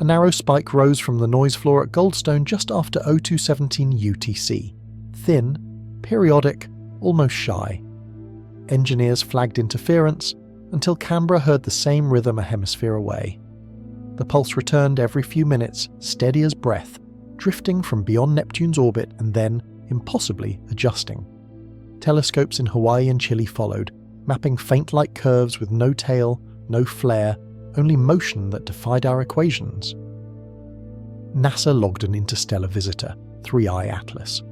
A narrow spike rose from the noise floor at Goldstone just after 0217 UTC. Thin, periodic, almost shy. Engineers flagged interference until Canberra heard the same rhythm a hemisphere away. The pulse returned every few minutes, steady as breath, drifting from beyond Neptune's orbit and then, impossibly, adjusting. Telescopes in Hawaii and Chile followed, mapping faint light curves with no tail, no flare, only motion that defied our equations. NASA logged an interstellar visitor, 3I Atlas.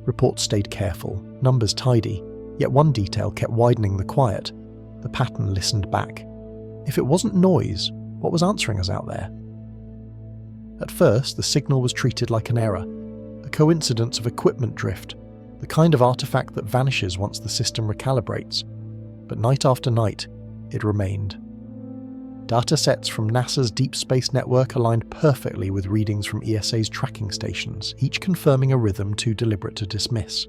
Reports stayed careful, numbers tidy, yet one detail kept widening the quiet. The pattern listened back. If it wasn't noise, what was answering us out there? At first, the signal was treated like an error, a coincidence of equipment drift, the kind of artifact that vanishes once the system recalibrates. But night after night, it remained. Datasets from NASA's Deep Space Network aligned perfectly with readings from ESA's tracking stations, each confirming a rhythm too deliberate to dismiss.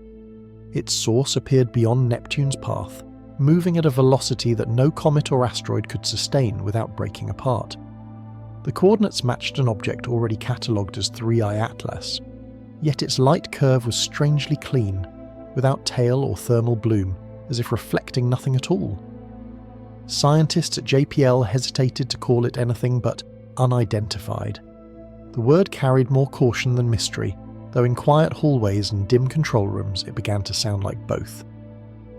Its source appeared beyond Neptune's path, moving at a velocity that no comet or asteroid could sustain without breaking apart. The coordinates matched an object already catalogued as 3I Atlas, yet its light curve was strangely clean, without tail or thermal bloom, as if reflecting nothing at all. Scientists at JPL hesitated to call it anything but unidentified. The word carried more caution than mystery, though in quiet hallways and dim control rooms it began to sound like both.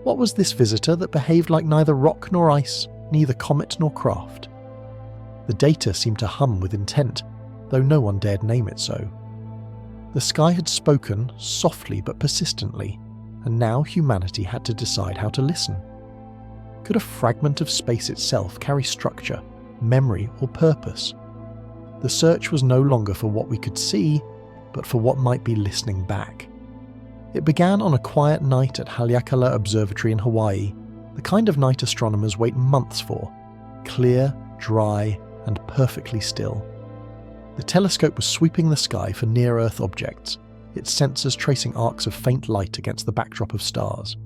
What was this visitor that behaved like neither rock nor ice, neither comet nor craft? The data seemed to hum with intent, though no one dared name it so. The sky had spoken, softly but persistently, and now humanity had to decide how to listen. Could a fragment of space itself carry structure, memory, or purpose? The search was no longer for what we could see, but for what might be listening back. It began on a quiet night at Haleakala Observatory in Hawaii, the kind of night astronomers wait months for, clear, dry, and perfectly still. The telescope was sweeping the sky for near-Earth objects, its sensors tracing arcs of faint light against the backdrop of stars.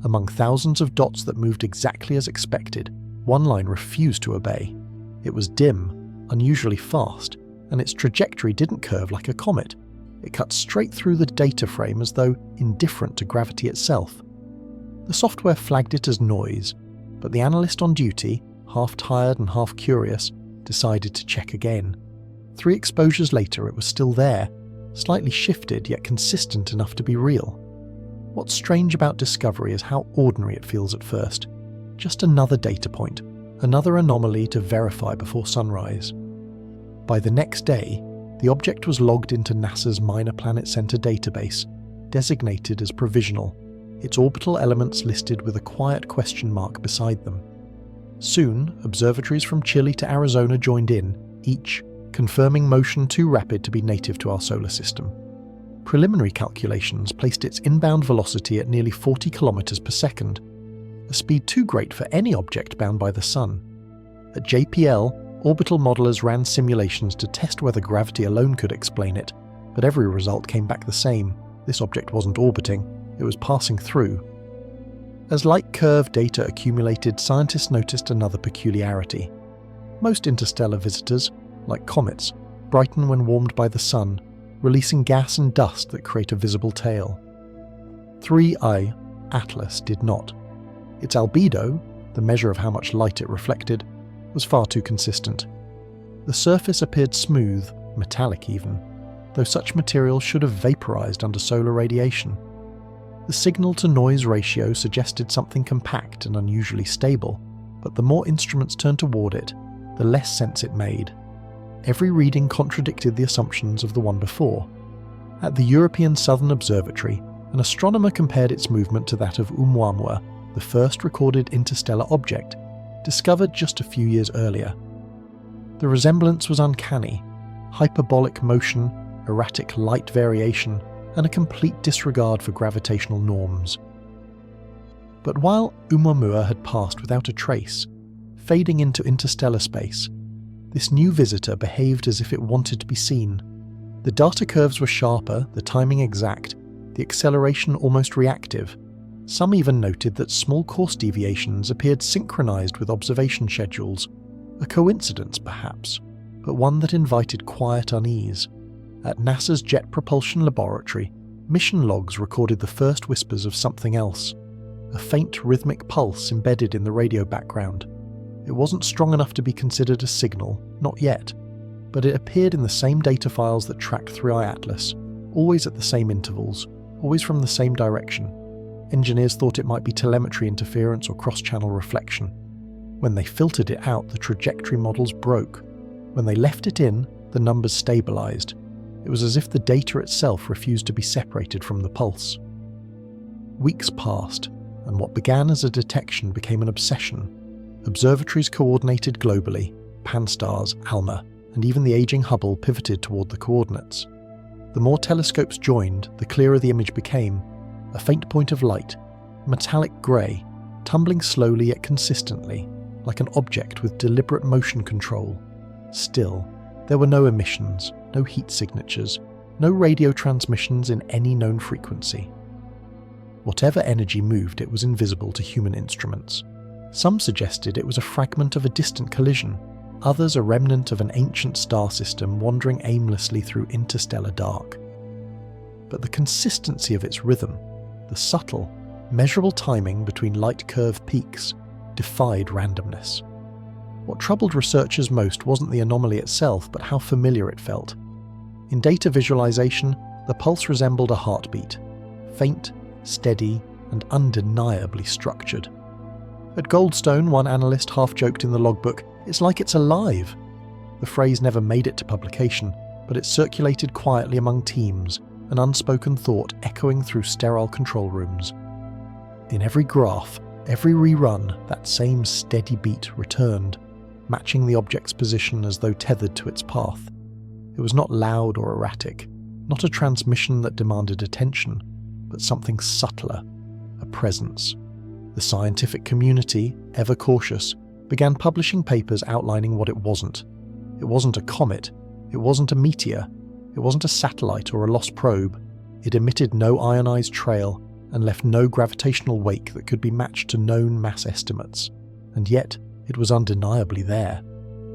Among thousands of dots that moved exactly as expected, one line refused to obey. It was dim, unusually fast, and its trajectory didn't curve like a comet. It cut straight through the data frame as though indifferent to gravity itself. The software flagged it as noise, but the analyst on duty, half tired and half curious, decided to check again. 3 exposures later it was still there, slightly shifted yet consistent enough to be real. What's strange about discovery is how ordinary it feels at first. Just another data point, another anomaly to verify before sunrise. By the next day, the object was logged into NASA's Minor Planet Center database, designated as provisional, its orbital elements listed with a quiet question mark beside them. Soon, observatories from Chile to Arizona joined in, each confirming motion too rapid to be native to our solar system. Preliminary calculations placed its inbound velocity at nearly 40 kilometers per second, a speed too great for any object bound by the Sun. At JPL, orbital modelers ran simulations to test whether gravity alone could explain it, but every result came back the same. This object wasn't orbiting, it was passing through. As light curve data accumulated, scientists noticed another peculiarity. Most interstellar visitors, like comets, brighten when warmed by the Sun, releasing gas and dust that create a visible tail. 3I Atlas did not. Its albedo, the measure of how much light it reflected, was far too consistent. The surface appeared smooth, metallic even, though such material should have vaporized under solar radiation. The signal-to-noise ratio suggested something compact and unusually stable, but the more instruments turned toward it, the less sense it made. Every reading contradicted the assumptions of the one before. At the European Southern Observatory, an astronomer compared its movement to that of Oumuamua, the first recorded interstellar object, discovered just a few years earlier. The resemblance was uncanny: hyperbolic motion, erratic light variation, and a complete disregard for gravitational norms. But while Oumuamua had passed without a trace, fading into interstellar space, this new visitor behaved as if it wanted to be seen. The data curves were sharper, the timing exact, the acceleration almost reactive. Some even noted that small course deviations appeared synchronized with observation schedules. A coincidence, perhaps. but one that invited quiet unease. At NASA's Jet Propulsion Laboratory, mission logs recorded the first whispers of something else, a faint rhythmic pulse embedded in the radio background. It wasn't strong enough to be considered a signal, not yet, but it appeared in the same data files that tracked 3i Atlas, always at the same intervals, always from the same direction. Engineers thought it might be telemetry interference or cross-channel reflection. When they filtered it out, the trajectory models broke. When they left it in, the numbers stabilized. It was as if the data itself refused to be separated from the pulse. Weeks passed, and what began as a detection became an obsession. Observatories coordinated globally, Pan-STARRS, ALMA, and even the aging Hubble pivoted toward the coordinates. The more telescopes joined, the clearer the image became. A faint point of light, metallic grey, tumbling slowly yet consistently, like an object with deliberate motion control. Still, there were no emissions, no heat signatures, no radio transmissions in any known frequency. Whatever energy moved, it was invisible to human instruments. Some suggested it was a fragment of a distant collision, others a remnant of an ancient star system wandering aimlessly through interstellar dark. But the consistency of its rhythm, the subtle, measurable timing between light curve peaks, defied randomness. What troubled researchers most wasn't the anomaly itself, but how familiar it felt. In data visualization, the pulse resembled a heartbeat, faint, steady, and undeniably structured. At Goldstone, one analyst half-joked in the logbook, "It's like it's alive." The phrase never made it to publication, but it circulated quietly among teams, an unspoken thought echoing through sterile control rooms. In every graph, every rerun, that same steady beat returned, matching the object's position as though tethered to its path. It was not loud or erratic, not a transmission that demanded attention, but something subtler, a presence. The scientific community, ever cautious, began publishing papers outlining what it wasn't. It wasn't a comet, it wasn't a meteor, it wasn't a satellite or a lost probe. It emitted no ionized trail and left no gravitational wake that could be matched to known mass estimates. And yet, it was undeniably there.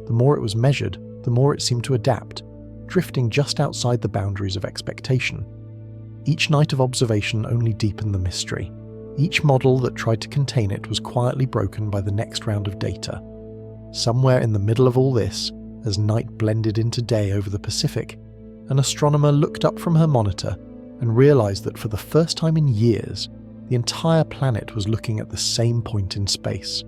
The more it was measured, the more it seemed to adapt, drifting just outside the boundaries of expectation. Each night of observation only deepened the mystery. Each model that tried to contain it was quietly broken by the next round of data. Somewhere in the middle of all this, as night blended into day over the Pacific, an astronomer looked up from her monitor and realized that for the first time in years, the entire planet was looking at the same point in space.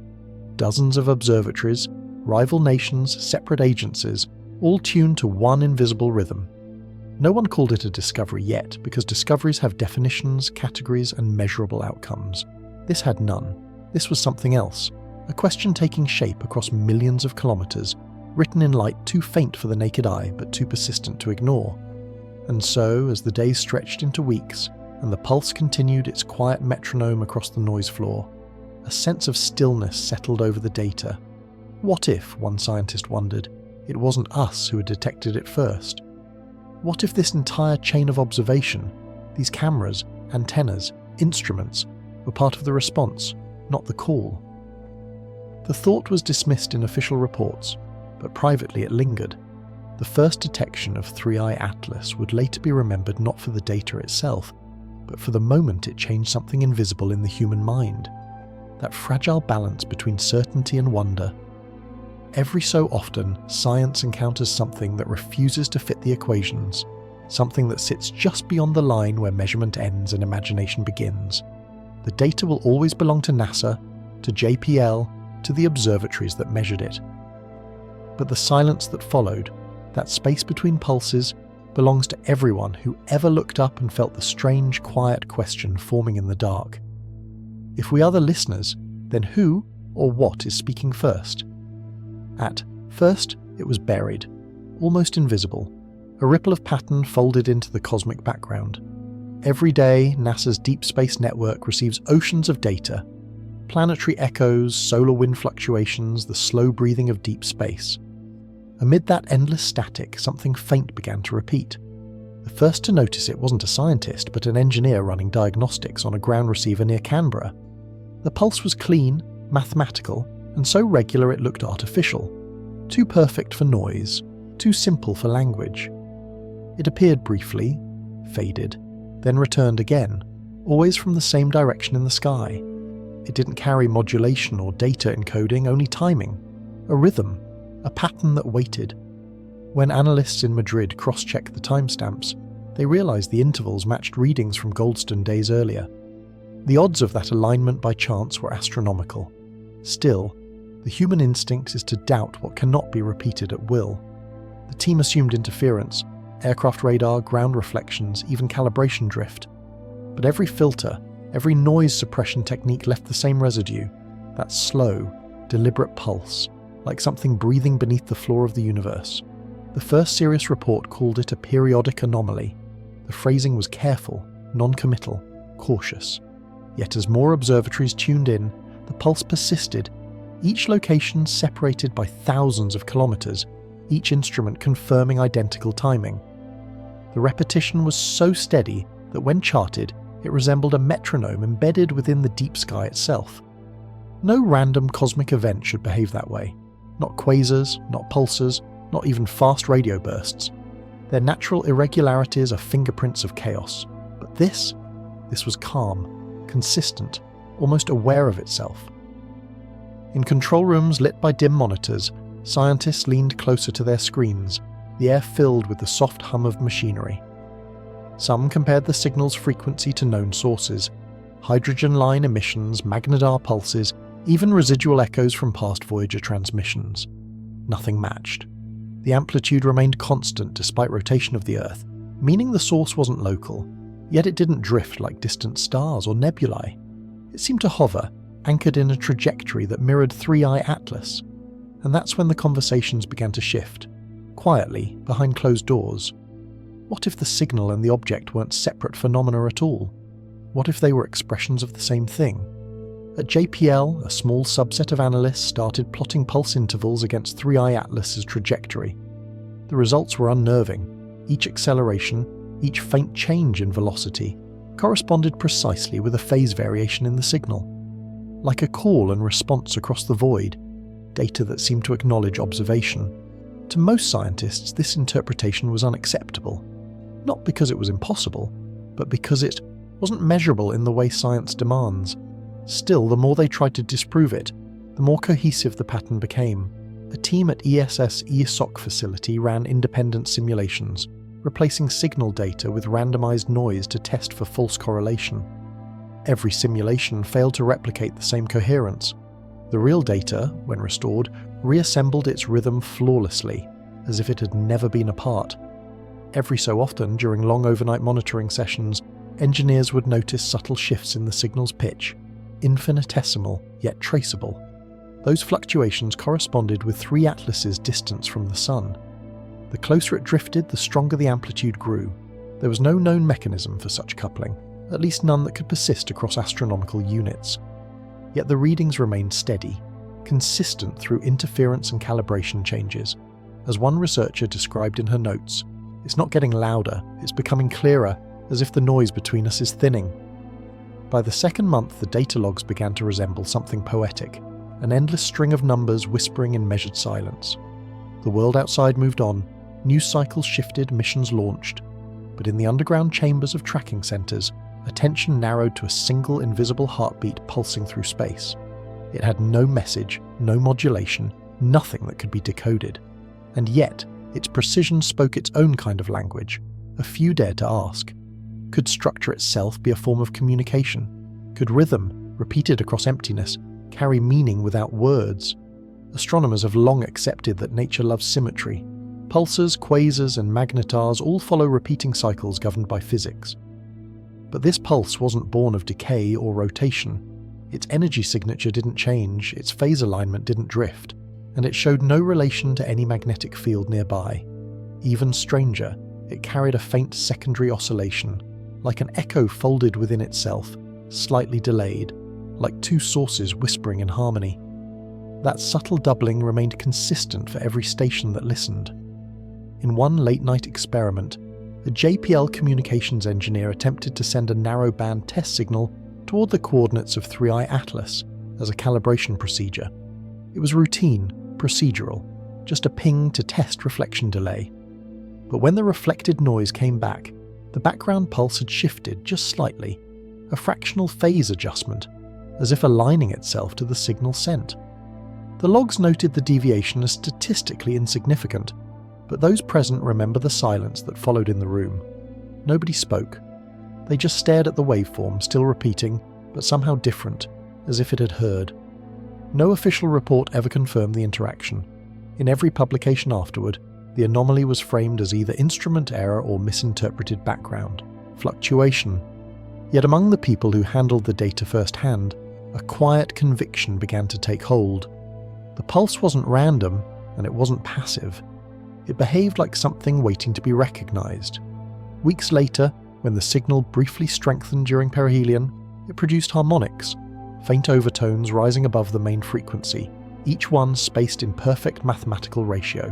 Dozens of observatories, rival nations, separate agencies, all tuned to one invisible rhythm. No one called it a discovery yet, because discoveries have definitions, categories, and measurable outcomes. This had none. This was something else, a question taking shape across millions of kilometers, written in light too faint for the naked eye but too persistent to ignore. And so, as the days stretched into weeks, and the pulse continued its quiet metronome across the noise floor, a sense of stillness settled over the data. What if, one scientist wondered, it wasn't us who had detected it first? What if this entire chain of observation, these cameras, antennas, instruments, were part of the response, not the call? The thought was dismissed in official reports, but privately it lingered. The first detection of 3i Atlas would later be remembered not for the data itself, but for the moment it changed something invisible in the human mind. That fragile balance between certainty and wonder. Every so often, science encounters something that refuses to fit the equations, something that sits just beyond the line where measurement ends and imagination begins. The data will always belong to NASA, to JPL, to the observatories that measured it. But the silence that followed, that space between pulses, belongs to everyone who ever looked up and felt the strange, quiet question forming in the dark. If we are the listeners, then who or what is speaking first? At first, it was buried, almost invisible, a ripple of pattern folded into the cosmic background. Every day, NASA's Deep Space Network receives oceans of data, planetary echoes, solar wind fluctuations, the slow breathing of deep space. Amid that endless static, something faint began to repeat. The first to notice it wasn't a scientist, but an engineer running diagnostics on a ground receiver near Canberra. The pulse was clean, mathematical, and so regular it looked artificial. Too perfect for noise, too simple for language. It appeared briefly, faded, then returned again, always from the same direction in the sky. It didn't carry modulation or data encoding, only timing, a rhythm, a pattern that waited. When analysts in Madrid cross-checked the timestamps, they realized the intervals matched readings from Goldstone days earlier. The odds of that alignment by chance were astronomical. Still, the human instinct is to doubt what cannot be repeated at will. The team assumed interference, aircraft radar, ground reflections, even calibration drift. But every filter, every noise suppression technique left the same residue, that slow, deliberate pulse, like something breathing beneath the floor of the universe. The first serious report called it a periodic anomaly. The phrasing was careful, non-committal, cautious. Yet as more observatories tuned in, the pulse persisted, each location separated by thousands of kilometers, each instrument confirming identical timing. The repetition was so steady that when charted, it resembled a metronome embedded within the deep sky itself. No random cosmic event should behave that way. Not quasars, not pulsars, not even fast radio bursts. Their natural irregularities are fingerprints of chaos. But this was calm, consistent, almost aware of itself. In control rooms lit by dim monitors, scientists leaned closer to their screens, the air filled with the soft hum of machinery. Some compared the signal's frequency to known sources: hydrogen line emissions, magnadar pulses, even residual echoes from past Voyager transmissions. Nothing matched. The amplitude remained constant despite rotation of the Earth, meaning the source wasn't local, yet it didn't drift like distant stars or nebulae. It seemed to hover, anchored in a trajectory that mirrored 3i Atlas. And that's when the conversations began to shift, quietly, behind closed doors. What if the signal and the object weren't separate phenomena at all? What if they were expressions of the same thing? At JPL, a small subset of analysts started plotting pulse intervals against 3i Atlas's trajectory. The results were unnerving. Each acceleration, each faint change in velocity, corresponded precisely with a phase variation in the signal. Like a call and response across the void, data that seemed to acknowledge observation. To most scientists, this interpretation was unacceptable. Not because it was impossible, but because it wasn't measurable in the way science demands. Still, the more they tried to disprove it, the more cohesive the pattern became. A team at ESS ESOC facility ran independent simulations, replacing signal data with randomized noise to test for false correlation. Every simulation failed to replicate the same coherence. The real data, when restored, reassembled its rhythm flawlessly, as if it had never been apart. Every so often, during long overnight monitoring sessions, engineers would notice subtle shifts in the signal's pitch, infinitesimal yet traceable. Those fluctuations corresponded with 3 Atlas's distance from the Sun. The closer it drifted, the stronger the amplitude grew. There was no known mechanism for such coupling, at least none that could persist across astronomical units. Yet the readings remained steady, consistent through interference and calibration changes. As one researcher described in her notes, "It's not getting louder, it's becoming clearer, as if the noise between us is thinning." By the second month, the data logs began to resemble something poetic, an endless string of numbers whispering in measured silence. The world outside moved on, news cycles shifted, missions launched. But in the underground chambers of tracking centers, attention narrowed to a single invisible heartbeat pulsing through space. It had no message, no modulation, nothing that could be decoded. And yet, its precision spoke its own kind of language. A few dared to ask. Could structure itself be a form of communication? Could rhythm, repeated across emptiness, carry meaning without words? Astronomers have long accepted that nature loves symmetry. Pulsars, quasars, and magnetars all follow repeating cycles governed by physics. But this pulse wasn't born of decay or rotation. Its energy signature didn't change, its phase alignment didn't drift, and it showed no relation to any magnetic field nearby. Even stranger, it carried a faint secondary oscillation, like an echo folded within itself, slightly delayed, like 2 sources whispering in harmony. That subtle doubling remained consistent for every station that listened. In one late-night experiment, a JPL communications engineer attempted to send a narrow-band test signal toward the coordinates of 3i Atlas as a calibration procedure. It was routine, procedural, just a ping to test reflection delay. But when the reflected noise came back, the background pulse had shifted just slightly, a fractional phase adjustment, as if aligning itself to the signal sent. The logs noted the deviation as statistically insignificant, but those present remember the silence that followed in the room. Nobody spoke. They just stared at the waveform, still repeating, but somehow different, as if it had heard. No official report ever confirmed the interaction. In every publication afterward, the anomaly was framed as either instrument error or misinterpreted background fluctuation. Yet among the people who handled the data firsthand, a quiet conviction began to take hold. The pulse wasn't random, and it wasn't passive. It behaved like something waiting to be recognized. Weeks later, when the signal briefly strengthened during perihelion, it produced harmonics, faint overtones rising above the main frequency, each one spaced in perfect mathematical ratio.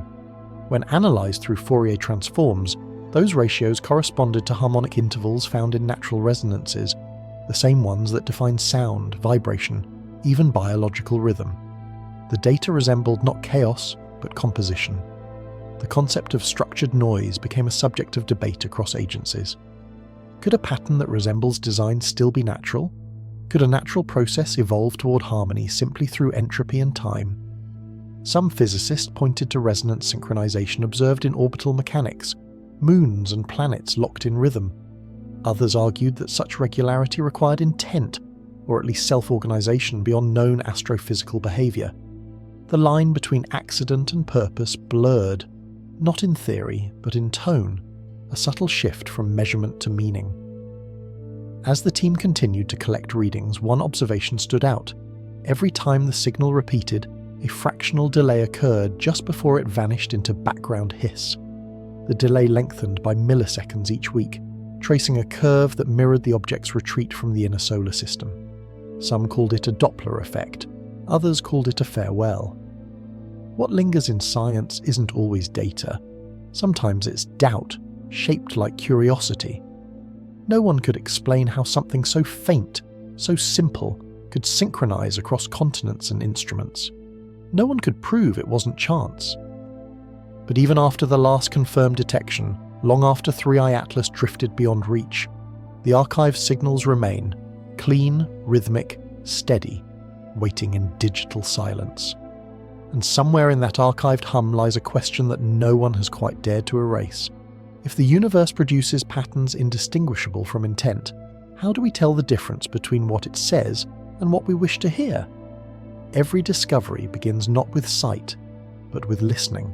When analysed through Fourier transforms, those ratios corresponded to harmonic intervals found in natural resonances, the same ones that define sound, vibration, even biological rhythm. The data resembled not chaos, but composition. The concept of structured noise became a subject of debate across agencies. Could a pattern that resembles design still be natural? Could a natural process evolve toward harmony simply through entropy and time? Some physicists pointed to resonance synchronization observed in orbital mechanics, moons and planets locked in rhythm. Others argued that such regularity required intent, or at least self-organization beyond known astrophysical behavior. The line between accident and purpose blurred, not in theory, but in tone, a subtle shift from measurement to meaning. As the team continued to collect readings, one observation stood out. Every time the signal repeated, a fractional delay occurred just before it vanished into background hiss. The delay lengthened by milliseconds each week, tracing a curve that mirrored the object's retreat from the inner solar system. Some called it a Doppler effect, others called it a farewell. What lingers in science isn't always data. Sometimes it's doubt, shaped like curiosity. No one could explain how something so faint, so simple, could synchronize across continents and instruments. No one could prove it wasn't chance. But even after the last confirmed detection, long after 3i Atlas drifted beyond reach, the archive signals remain, clean, rhythmic, steady, waiting in digital silence. And somewhere in that archived hum lies a question that no one has quite dared to erase. If the universe produces patterns indistinguishable from intent, how do we tell the difference between what it says and what we wish to hear? Every discovery begins not with sight, but with listening.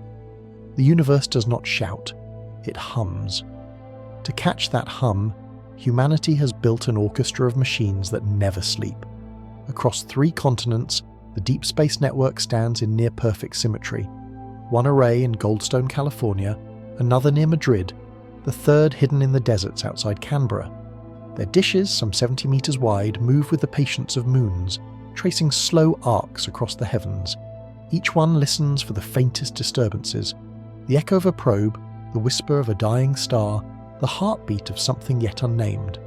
The universe does not shout, it hums. To catch that hum, humanity has built an orchestra of machines that never sleep. Across 3 continents, the Deep Space Network stands in near-perfect symmetry. One array in Goldstone, California, another near Madrid, the third hidden in the deserts outside Canberra. Their dishes, some 70 meters wide, move with the patience of moons, tracing slow arcs across the heavens. Each one listens for the faintest disturbances, the echo of a probe, the whisper of a dying star, the heartbeat of something yet unnamed.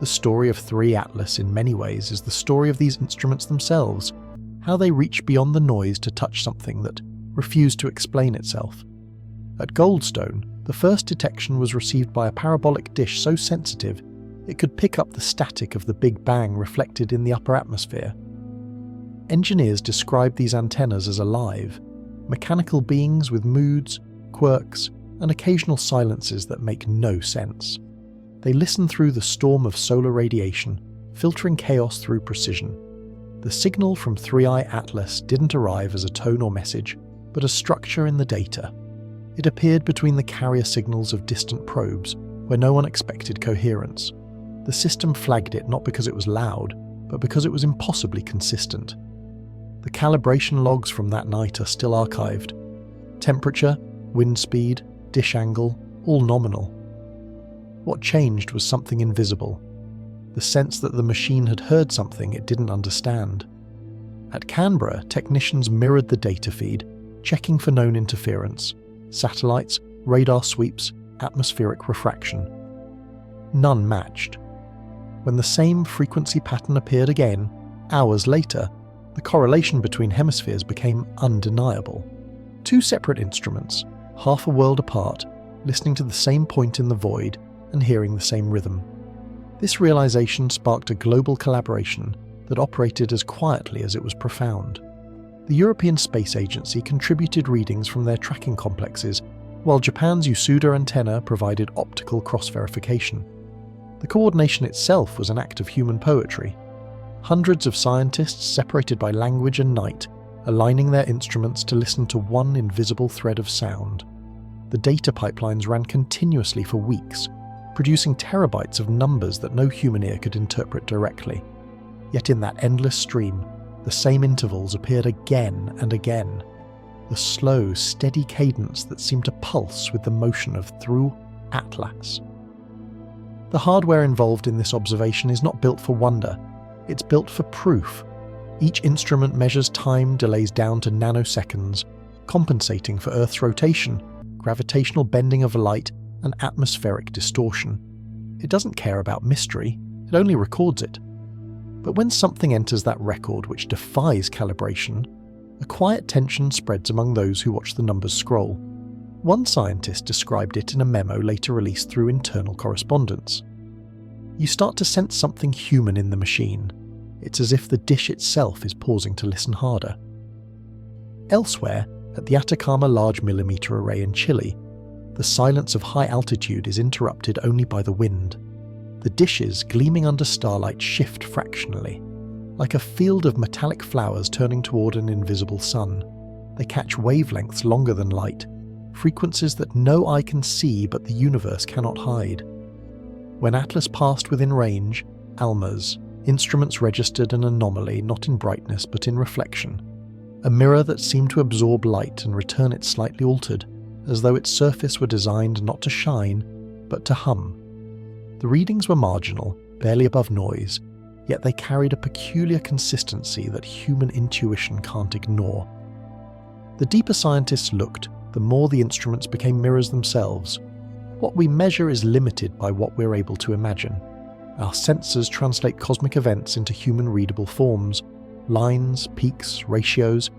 The story of 3 Atlas in many ways is the story of these instruments themselves, how they reach beyond the noise to touch something that refused to explain itself. At Goldstone, the first detection was received by a parabolic dish so sensitive it could pick up the static of the Big Bang reflected in the upper atmosphere. Engineers described these antennas as alive, mechanical beings with moods, quirks, and occasional silences that make no sense. They listen through the storm of solar radiation, filtering chaos through precision. The signal from 3i Atlas didn't arrive as a tone or message, but a structure in the data. It appeared between the carrier signals of distant probes, where no one expected coherence. The system flagged it not because it was loud, but because it was impossibly consistent. The calibration logs from that night are still archived. Temperature, wind speed, dish angle, all nominal. What changed was something invisible. The sense that the machine had heard something it didn't understand. At Canberra, technicians mirrored the data feed, checking for known interference. Satellites, radar sweeps, atmospheric refraction. None matched. When the same frequency pattern appeared again, hours later, the correlation between hemispheres became undeniable. Two separate instruments, half a world apart, listening to the same point in the void and hearing the same rhythm. This realization sparked a global collaboration that operated as quietly as it was profound. The European Space Agency contributed readings from their tracking complexes, while Japan's Yasuda antenna provided optical cross-verification. The coordination itself was an act of human poetry. Hundreds of scientists separated by language and night, aligning their instruments to listen to one invisible thread of sound. The data pipelines ran continuously for weeks, producing terabytes of numbers that no human ear could interpret directly. Yet in that endless stream, the same intervals appeared again and again, the slow, steady cadence that seemed to pulse with the motion of through Atlas. The hardware involved in this observation is not built for wonder, it's built for proof. Each instrument measures time delays down to nanoseconds, compensating for Earth's rotation, gravitational bending of light, and atmospheric distortion. It doesn't care about mystery, it only records it. But when something enters that record which defies calibration, a quiet tension spreads among those who watch the numbers scroll. One scientist described it in a memo later released through internal correspondence. You start to sense something human in the machine. It's as if the dish itself is pausing to listen harder. Elsewhere, at the Atacama Large Millimeter Array in Chile, the silence of high altitude is interrupted only by the wind. The dishes gleaming under starlight shift fractionally, like a field of metallic flowers turning toward an invisible sun. They catch wavelengths longer than light, frequencies that no eye can see but the universe cannot hide. When Atlas passed within range, ALMA's instruments registered an anomaly not in brightness but in reflection, a mirror that seemed to absorb light and return it slightly altered, as though its surface were designed not to shine, but to hum. The readings were marginal, barely above noise, yet they carried a peculiar consistency that human intuition can't ignore. The deeper scientists looked, the more the instruments became mirrors themselves. What we measure is limited by what we're able to imagine. Our sensors translate cosmic events into human-readable forms, lines, peaks, ratios,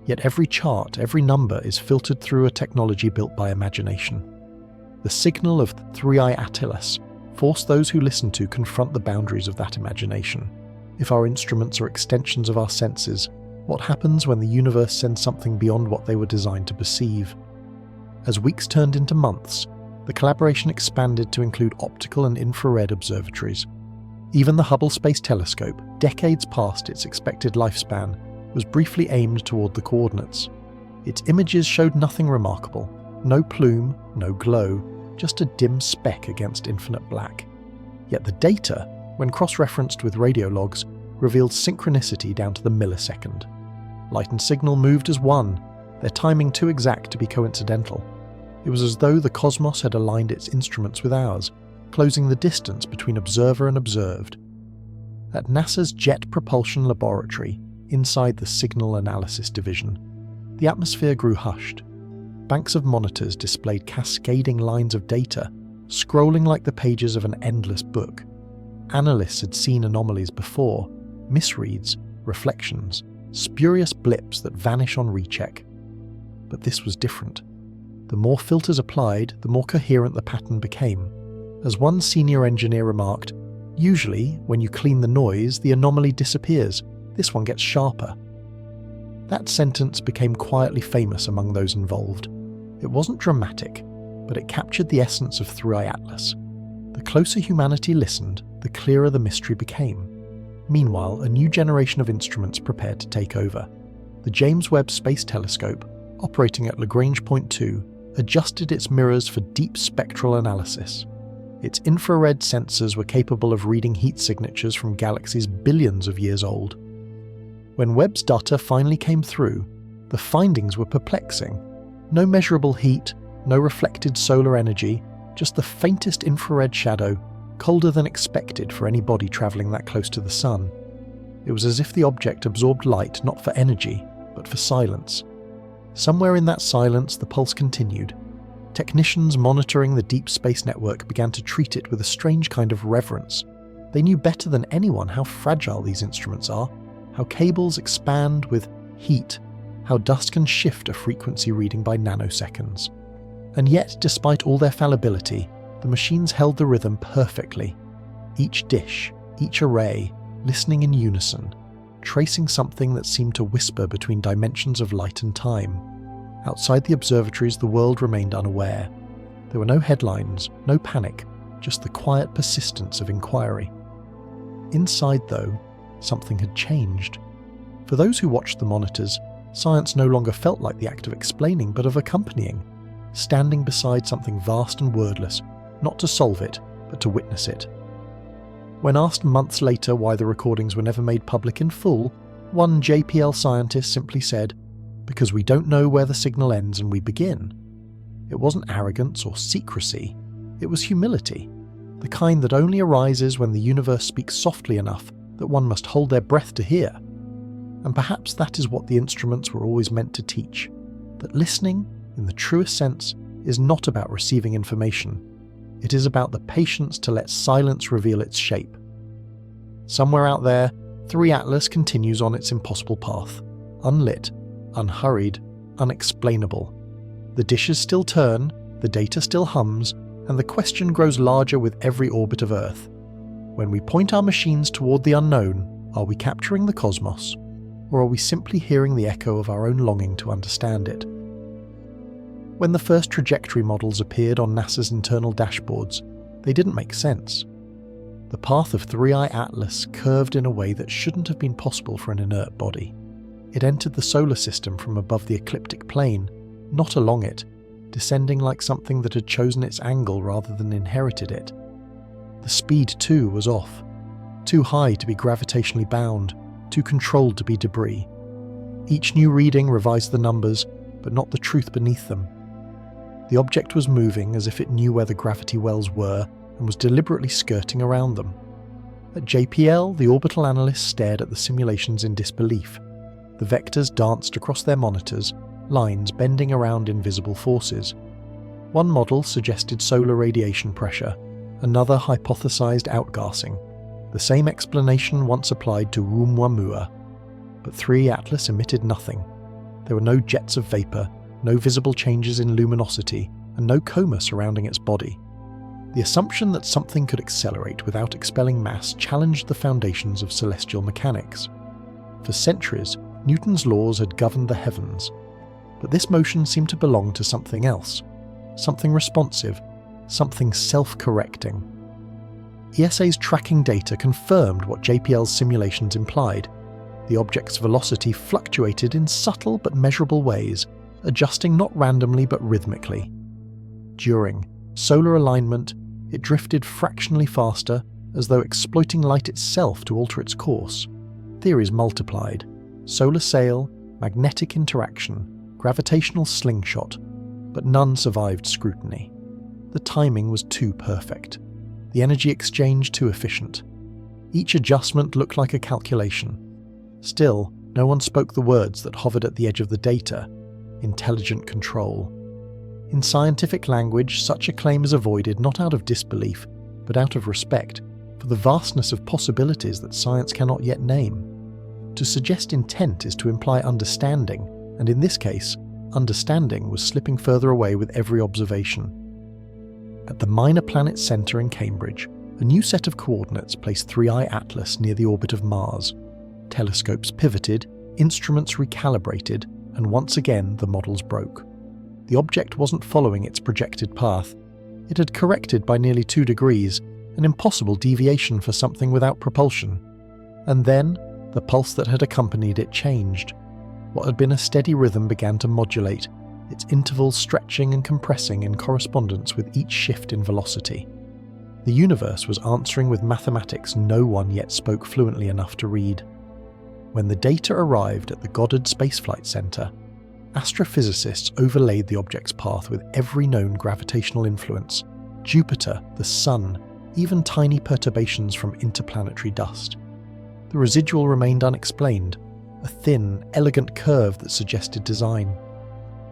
yet every chart, every number is filtered through a technology built by imagination. The signal of the three-eye Atlas forced those who listen to confront the boundaries of that imagination. If our instruments are extensions of our senses, what happens when the universe sends something beyond what they were designed to perceive? As weeks turned into months, the collaboration expanded to include optical and infrared observatories. Even the Hubble Space Telescope, decades past its expected lifespan, was briefly aimed toward the coordinates. Its images showed nothing remarkable. No plume, no glow, just a dim speck against infinite black. Yet the data, when cross-referenced with radio logs, revealed synchronicity down to the millisecond. Light and signal moved as one, their timing too exact to be coincidental. It was as though the cosmos had aligned its instruments with ours, closing the distance between observer and observed. At NASA's Jet Propulsion Laboratory, inside the Signal Analysis Division, the atmosphere grew hushed. Banks of monitors displayed cascading lines of data, scrolling like the pages of an endless book. Analysts had seen anomalies before, misreads, reflections, spurious blips that vanish on recheck. But this was different. The more filters applied, the more coherent the pattern became. As one senior engineer remarked, usually, when you clean the noise, the anomaly disappears. This one gets sharper. That sentence became quietly famous among those involved. It wasn't dramatic, but it captured the essence of Three-Eye Atlas. The closer humanity listened, the clearer the mystery became. Meanwhile, a new generation of instruments prepared to take over. The James Webb Space Telescope, operating at Lagrange Point 2, adjusted its mirrors for deep spectral analysis. Its infrared sensors were capable of reading heat signatures from galaxies billions of years old. When Webb's data finally came through, the findings were perplexing. No measurable heat, no reflected solar energy, just the faintest infrared shadow, colder than expected for any body travelling that close to the sun. It was as if the object absorbed light not for energy, but for silence. Somewhere in that silence, the pulse continued. Technicians monitoring the Deep Space Network began to treat it with a strange kind of reverence. They knew better than anyone how fragile these instruments are, how cables expand with heat, how dust can shift a frequency reading by nanoseconds. And yet, despite all their fallibility, the machines held the rhythm perfectly. Each dish, each array, listening in unison, tracing something that seemed to whisper between dimensions of light and time. Outside the observatories, the world remained unaware. There were no headlines, no panic, just the quiet persistence of inquiry. Inside, though, something had changed. For those who watched the monitors, science no longer felt like the act of explaining, but of accompanying, standing beside something vast and wordless, not to solve it, but to witness it. When asked months later why the recordings were never made public in full, one JPL scientist simply said, "Because we don't know where the signal ends and we begin." It wasn't arrogance or secrecy, it was humility, the kind that only arises when the universe speaks softly enough that one must hold their breath to hear. And perhaps that is what the instruments were always meant to teach, that listening, in the truest sense, is not about receiving information. It is about the patience to let silence reveal its shape. Somewhere out there, 3 Atlas continues on its impossible path, unlit, unhurried, unexplainable. The dishes still turn, the data still hums, and the question grows larger with every orbit of Earth. When we point our machines toward the unknown, are we capturing the cosmos, or are we simply hearing the echo of our own longing to understand it? When the first trajectory models appeared on NASA's internal dashboards, they didn't make sense. The path of 3I Atlas curved in a way that shouldn't have been possible for an inert body. It entered the solar system from above the ecliptic plane, not along it, descending like something that had chosen its angle rather than inherited it. The speed, too, was off. Too high to be gravitationally bound, too controlled to be debris. Each new reading revised the numbers, but not the truth beneath them. The object was moving as if it knew where the gravity wells were and was deliberately skirting around them. At JPL, the orbital analysts stared at the simulations in disbelief. The vectors danced across their monitors, lines bending around invisible forces. One model suggested solar radiation pressure, another hypothesized outgassing, the same explanation once applied to Oumuamua. But 3 Atlas emitted nothing. There were no jets of vapor, no visible changes in luminosity, and no coma surrounding its body. The assumption that something could accelerate without expelling mass challenged the foundations of celestial mechanics. For centuries, Newton's laws had governed the heavens, but this motion seemed to belong to something else, something responsive, something self-correcting. ESA's tracking data confirmed what JPL's simulations implied. The object's velocity fluctuated in subtle but measurable ways, adjusting not randomly but rhythmically. During solar alignment, it drifted fractionally faster, as though exploiting light itself to alter its course. Theories multiplied: solar sail, magnetic interaction, gravitational slingshot, but none survived scrutiny. The timing was too perfect. The energy exchange too efficient. Each adjustment looked like a calculation. Still, no one spoke the words that hovered at the edge of the data: intelligent control. In scientific language, such a claim is avoided not out of disbelief, but out of respect for the vastness of possibilities that science cannot yet name. To suggest intent is to imply understanding, and in this case, understanding was slipping further away with every observation. At the Minor Planet Centre in Cambridge, a new set of coordinates placed 3I Atlas near the orbit of Mars. Telescopes pivoted, instruments recalibrated, and once again the models broke. The object wasn't following its projected path. It had corrected by nearly 2 degrees, an impossible deviation for something without propulsion. And then, the pulse that had accompanied it changed. What had been a steady rhythm began to modulate, its intervals stretching and compressing in correspondence with each shift in velocity. The universe was answering with mathematics no one yet spoke fluently enough to read. When the data arrived at the Goddard Space Flight Center, astrophysicists overlaid the object's path with every known gravitational influence: Jupiter, the Sun, even tiny perturbations from interplanetary dust. The residual remained unexplained, a thin, elegant curve that suggested design.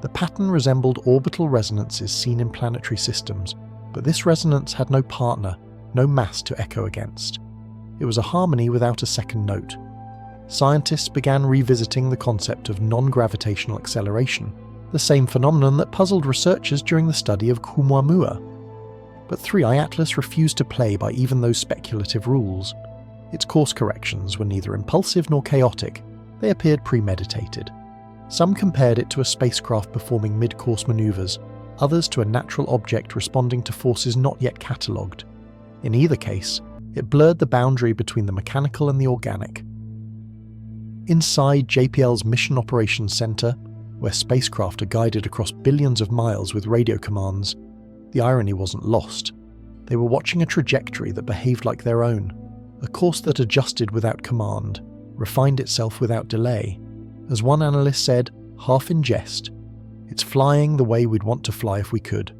The pattern resembled orbital resonances seen in planetary systems, but this resonance had no partner, no mass to echo against. It was a harmony without a second note. scientists began revisiting the concept of non-gravitational acceleration, the same phenomenon that puzzled researchers during the study of Oumuamua. But 3i Atlas refused to play by even those speculative rules. Its course corrections were neither impulsive nor chaotic, they appeared premeditated. Some compared it to a spacecraft performing mid-course manoeuvres, others to a natural object responding to forces not yet catalogued. In either case, it blurred the boundary between the mechanical and the organic. Inside JPL's Mission Operations Center, where spacecraft are guided across billions of miles with radio commands, the irony wasn't lost. They were watching a trajectory that behaved like their own, a course that adjusted without command, refined itself without delay. As one analyst said, half in jest, "It's flying the way we'd want to fly if we could."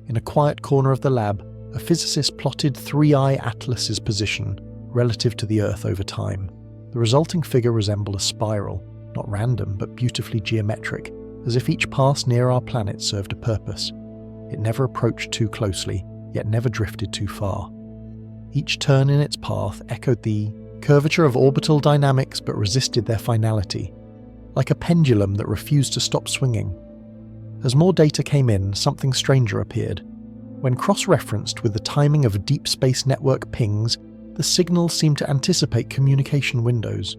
In a quiet corner of the lab, a physicist plotted 3i Atlas's position relative to the Earth over time. The resulting figure resembled a spiral, not random but beautifully geometric, as if each pass near our planet served a purpose. It never approached too closely, yet never drifted too far. Each turn in its path echoed the curvature of orbital dynamics but resisted their finality, like a pendulum that refused to stop swinging. As more data came in, something stranger appeared. When cross-referenced with the timing of Deep Space Network pings, the signals seemed to anticipate communication windows.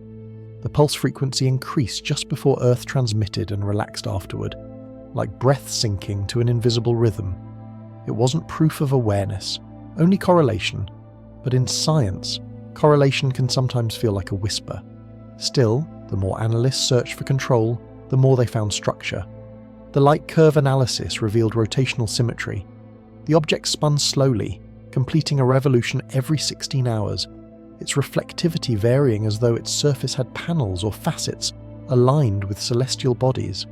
The pulse frequency increased just before Earth transmitted and relaxed afterward, like breath syncing to an invisible rhythm. It wasn't proof of awareness, only correlation. But in science, correlation can sometimes feel like a whisper. Still, the more analysts searched for control, the more they found structure. The light curve analysis revealed rotational symmetry. The object spun slowly, completing a revolution every 16 hours, its reflectivity varying as though its surface had panels or facets aligned with celestial bodies.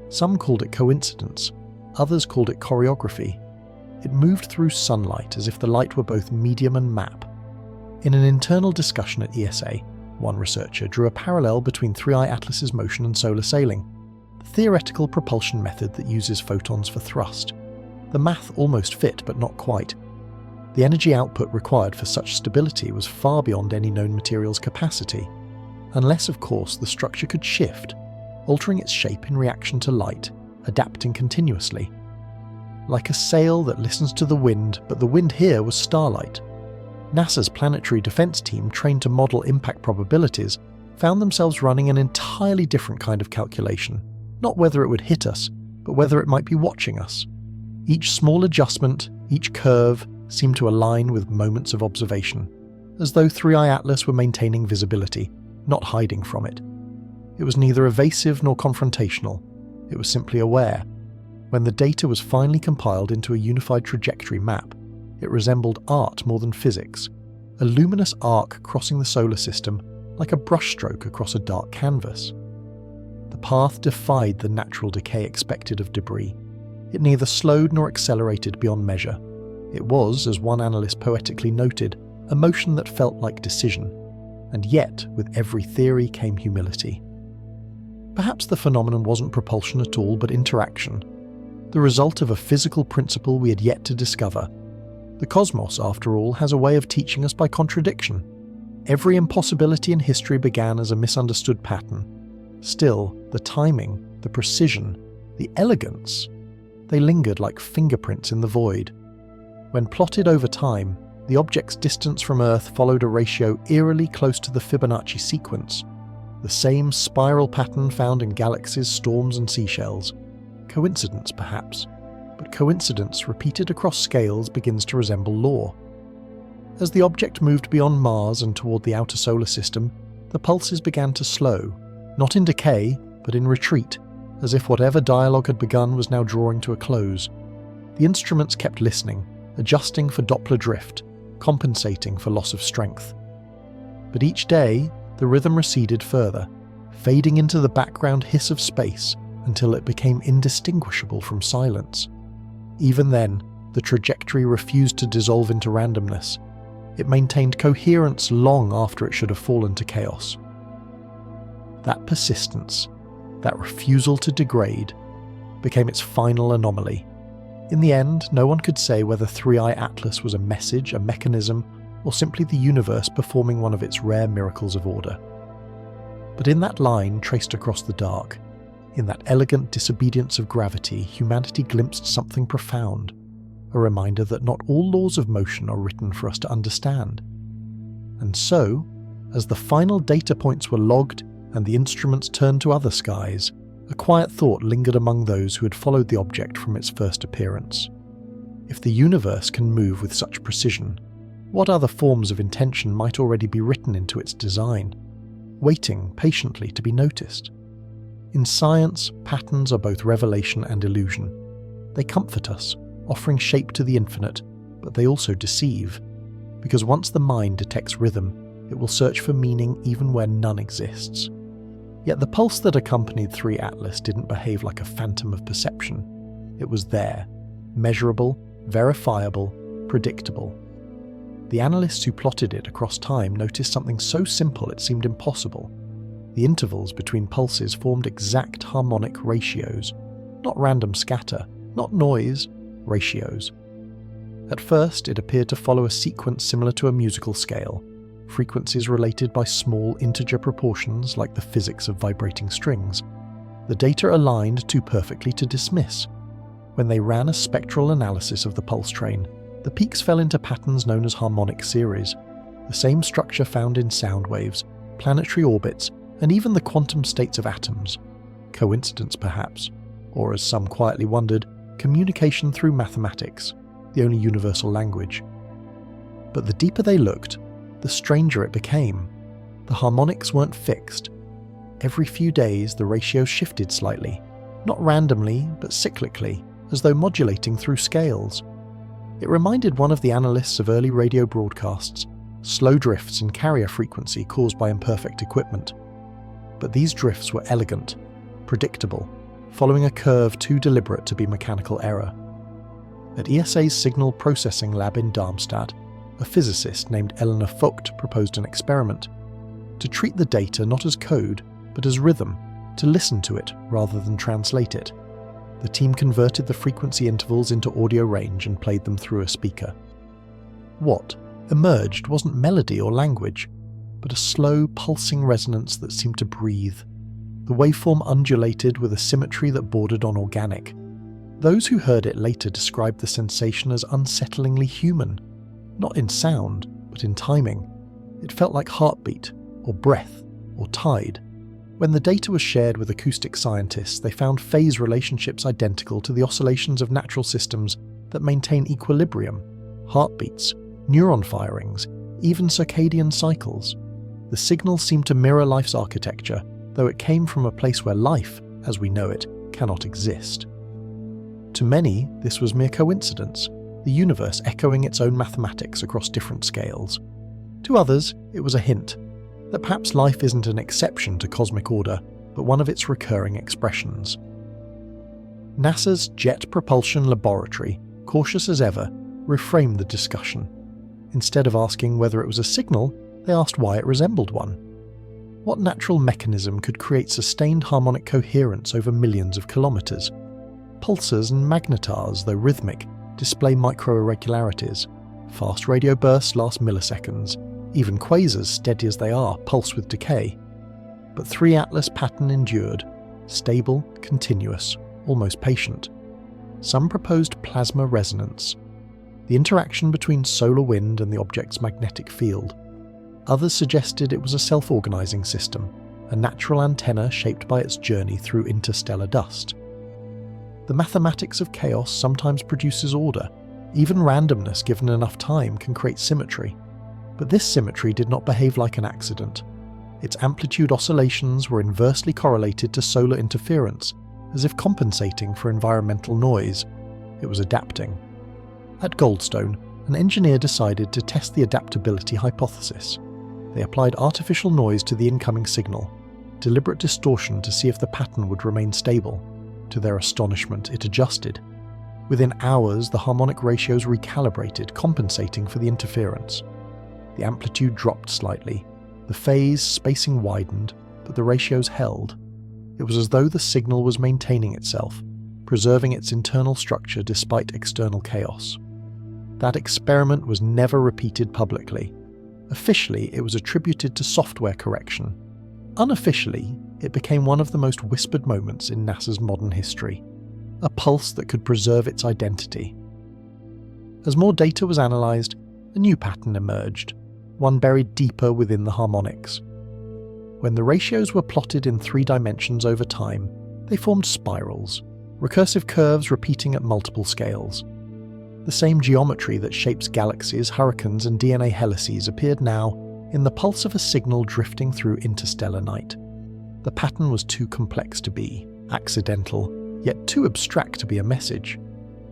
Some called it coincidence, others called it choreography. It moved through sunlight as if the light were both medium and map. In an internal discussion at ESA, one researcher drew a parallel between 3i Atlas's motion and solar sailing, the theoretical propulsion method that uses photons for thrust. The math almost fit, but not quite. The energy output required for such stability was far beyond any known material's capacity, unless of course the structure could shift, altering its shape in reaction to light, adapting continuously. Like a sail that listens to the wind, but the wind here was starlight. NASA's planetary defense team, trained to model impact probabilities, found themselves running an entirely different kind of calculation, not whether it would hit us, but whether it might be watching us. Each small adjustment, each curve, seemed to align with moments of observation, as though 3i Atlas were maintaining visibility, not hiding from it. It was neither evasive nor confrontational, it was simply aware. When the data was finally compiled into a unified trajectory map, it resembled art more than physics, a luminous arc crossing the solar system like a brushstroke across a dark canvas. The path defied the natural decay expected of debris. It neither slowed nor accelerated beyond measure. It was, as one analyst poetically noted, a motion that felt like decision, and yet with every theory came humility. Perhaps the phenomenon wasn't propulsion at all, but interaction, the result of a physical principle we had yet to discover. The cosmos, after all, has a way of teaching us by contradiction. Every impossibility in history began as a misunderstood pattern. Still, the timing, the precision, the elegance, they lingered like fingerprints in the void. When plotted over time, the object's distance from Earth followed a ratio eerily close to the Fibonacci sequence, the same spiral pattern found in galaxies, storms and seashells. Coincidence, perhaps, but coincidence repeated across scales begins to resemble law. As the object moved beyond Mars and toward the outer solar system, the pulses began to slow, not in decay, but in retreat, as if whatever dialogue had begun was now drawing to a close. The instruments kept listening, adjusting for Doppler drift, compensating for loss of strength. But each day, the rhythm receded further, fading into the background hiss of space until it became indistinguishable from silence. Even then, the trajectory refused to dissolve into randomness. It maintained coherence long after it should have fallen to chaos. That persistence, that refusal to degrade, became its final anomaly. In the end, no one could say whether 3i Atlas was a message, a mechanism, or simply the universe performing one of its rare miracles of order. But in that line traced across the dark, in that elegant disobedience of gravity, humanity glimpsed something profound, a reminder that not all laws of motion are written for us to understand. And so, as the final data points were logged and the instruments turned to other skies, a quiet thought lingered among those who had followed the object from its first appearance. If the universe can move with such precision, what other forms of intention might already be written into its design, waiting patiently to be noticed? In science, patterns are both revelation and illusion. They comfort us, offering shape to the infinite, but they also deceive, because once the mind detects rhythm, it will search for meaning even where none exists. Yet the pulse that accompanied 3 Atlas didn't behave like a phantom of perception. It was there, measurable, verifiable, predictable. The analysts who plotted it across time noticed something so simple it seemed impossible. The intervals between pulses formed exact harmonic ratios, not random scatter, not noise, ratios. At first, it appeared to follow a sequence similar to a musical scale, frequencies related by small integer proportions like the physics of vibrating strings. The data aligned too perfectly to dismiss. When they ran a spectral analysis of the pulse train, the peaks fell into patterns known as harmonic series, the same structure found in sound waves, planetary orbits, and even the quantum states of atoms. Coincidence, perhaps, or as some quietly wondered, communication through mathematics, the only universal language. But the deeper they looked, the stranger it became. The harmonics weren't fixed. Every few days the ratio shifted slightly, not randomly, but cyclically, as though modulating through scales. It reminded one of the analysts of early radio broadcasts, slow drifts in carrier frequency caused by imperfect equipment. But these drifts were elegant, predictable, following a curve too deliberate to be mechanical error. At ESA's signal processing lab in Darmstadt, a physicist named Eleanor Vogt proposed an experiment to treat the data not as code, but as rhythm, to listen to it rather than translate it. The team converted the frequency intervals into audio range and played them through a speaker. What emerged wasn't melody or language, but a slow, pulsing resonance that seemed to breathe. The waveform undulated with a symmetry that bordered on organic. Those who heard it later described the sensation as unsettlingly human, not in sound, but in timing. It felt like heartbeat, or breath, or tide. When the data was shared with acoustic scientists, they found phase relationships identical to the oscillations of natural systems that maintain equilibrium, heartbeats, neuron firings, even circadian cycles. The signal seemed to mirror life's architecture, though it came from a place where life, as we know it, cannot exist. To many, this was mere coincidence, the universe echoing its own mathematics across different scales. To others, it was a hint that perhaps life isn't an exception to cosmic order, but one of its recurring expressions. NASA's Jet Propulsion Laboratory, cautious as ever, reframed the discussion. Instead of asking whether it was a signal, they asked why it resembled one. What natural mechanism could create sustained harmonic coherence over millions of kilometers? Pulsars and magnetars, though rhythmic, display micro-irregularities. Fast radio bursts last milliseconds. Even quasars, steady as they are, pulse with decay. But 3 Atlas pattern endured, stable, continuous, almost patient. Some proposed plasma resonance, the interaction between solar wind and the object's magnetic field. Others suggested it was a self-organizing system, a natural antenna shaped by its journey through interstellar dust. The mathematics of chaos sometimes produces order. Even randomness given enough time can create symmetry. But this symmetry did not behave like an accident. Its amplitude oscillations were inversely correlated to solar interference, as if compensating for environmental noise. It was adapting. At Goldstone, an engineer decided to test the adaptability hypothesis. They applied artificial noise to the incoming signal, deliberate distortion to see if the pattern would remain stable. To their astonishment, it adjusted. Within hours, the harmonic ratios recalibrated, compensating for the interference. The amplitude dropped slightly, the phase spacing widened, but the ratios held. It was as though the signal was maintaining itself, preserving its internal structure despite external chaos. That experiment was never repeated publicly. Officially, it was attributed to software correction. Unofficially, it became one of the most whispered moments in NASA's modern history, a pulse that could preserve its identity. As more data was analysed, a new pattern emerged, one buried deeper within the harmonics. When the ratios were plotted in 3 dimensions over time, they formed spirals, recursive curves repeating at multiple scales. The same geometry that shapes galaxies, hurricanes, and DNA helices appeared now in the pulse of a signal drifting through interstellar night. The pattern was too complex to be accidental, yet too abstract to be a message.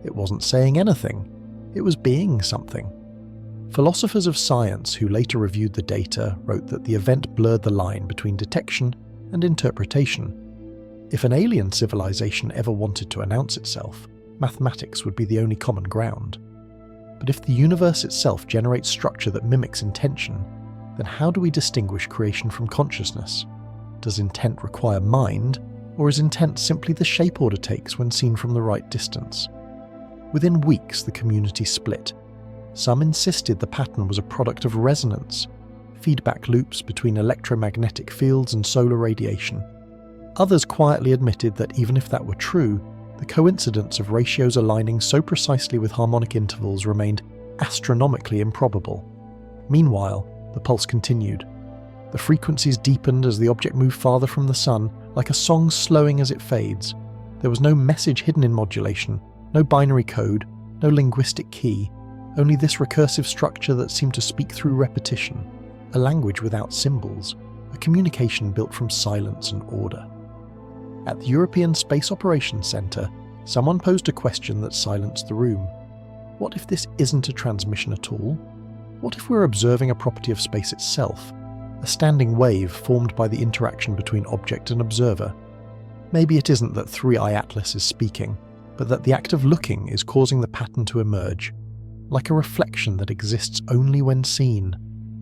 It wasn't saying anything, it was being something. Philosophers of science who later reviewed the data wrote that the event blurred the line between detection and interpretation. If an alien civilization ever wanted to announce itself, mathematics would be the only common ground. But if the universe itself generates structure that mimics intention, then how do we distinguish creation from consciousness? Does intent require mind, or is intent simply the shape order takes when seen from the right distance? Within weeks, the community split. Some insisted the pattern was a product of resonance, feedback loops between electromagnetic fields and solar radiation. Others quietly admitted that even if that were true, the coincidence of ratios aligning so precisely with harmonic intervals remained astronomically improbable. Meanwhile, the pulse continued. The frequencies deepened as the object moved farther from the sun, like a song slowing as it fades. There was no message hidden in modulation, no binary code, no linguistic key, only this recursive structure that seemed to speak through repetition, a language without symbols, a communication built from silence and order. At the European Space Operations Centre, someone posed a question that silenced the room. What if this isn't a transmission at all? What if we're observing a property of space itself, a standing wave formed by the interaction between object and observer? Maybe it isn't that 3i Atlas is speaking, but that the act of looking is causing the pattern to emerge, like a reflection that exists only when seen.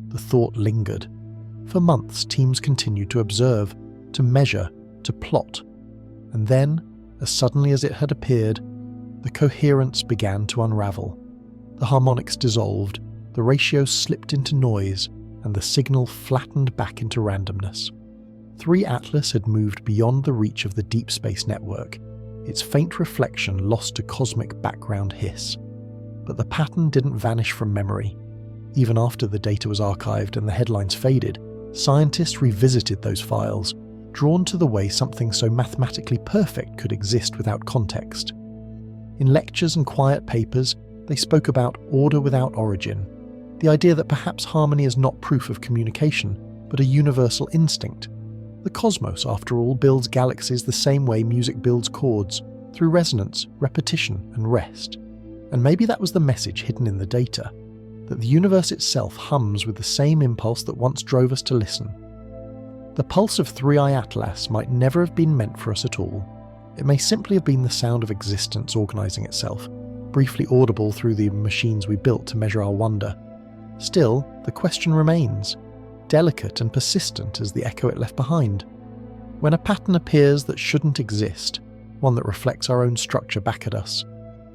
The thought lingered. For months, teams continued to observe, to measure, to plot. And then, as suddenly as it had appeared, the coherence began to unravel. The harmonics dissolved, the ratios slipped into noise, and the signal flattened back into randomness. 3 Atlas had moved beyond the reach of the deep space network, its faint reflection lost to cosmic background hiss. But the pattern didn't vanish from memory. Even after the data was archived and the headlines faded, scientists revisited those files, drawn to the way something so mathematically perfect could exist without context. In lectures and quiet papers, they spoke about order without origin, the idea that perhaps harmony is not proof of communication, but a universal instinct. The cosmos, after all, builds galaxies the same way music builds chords, through resonance, repetition, and rest. And maybe that was the message hidden in the data, that the universe itself hums with the same impulse that once drove us to listen. The pulse of 3i Atlas might never have been meant for us at all. It may simply have been the sound of existence organising itself, briefly audible through the machines we built to measure our wonder. Still, the question remains, delicate and persistent as the echo it left behind. When a pattern appears that shouldn't exist, one that reflects our own structure back at us,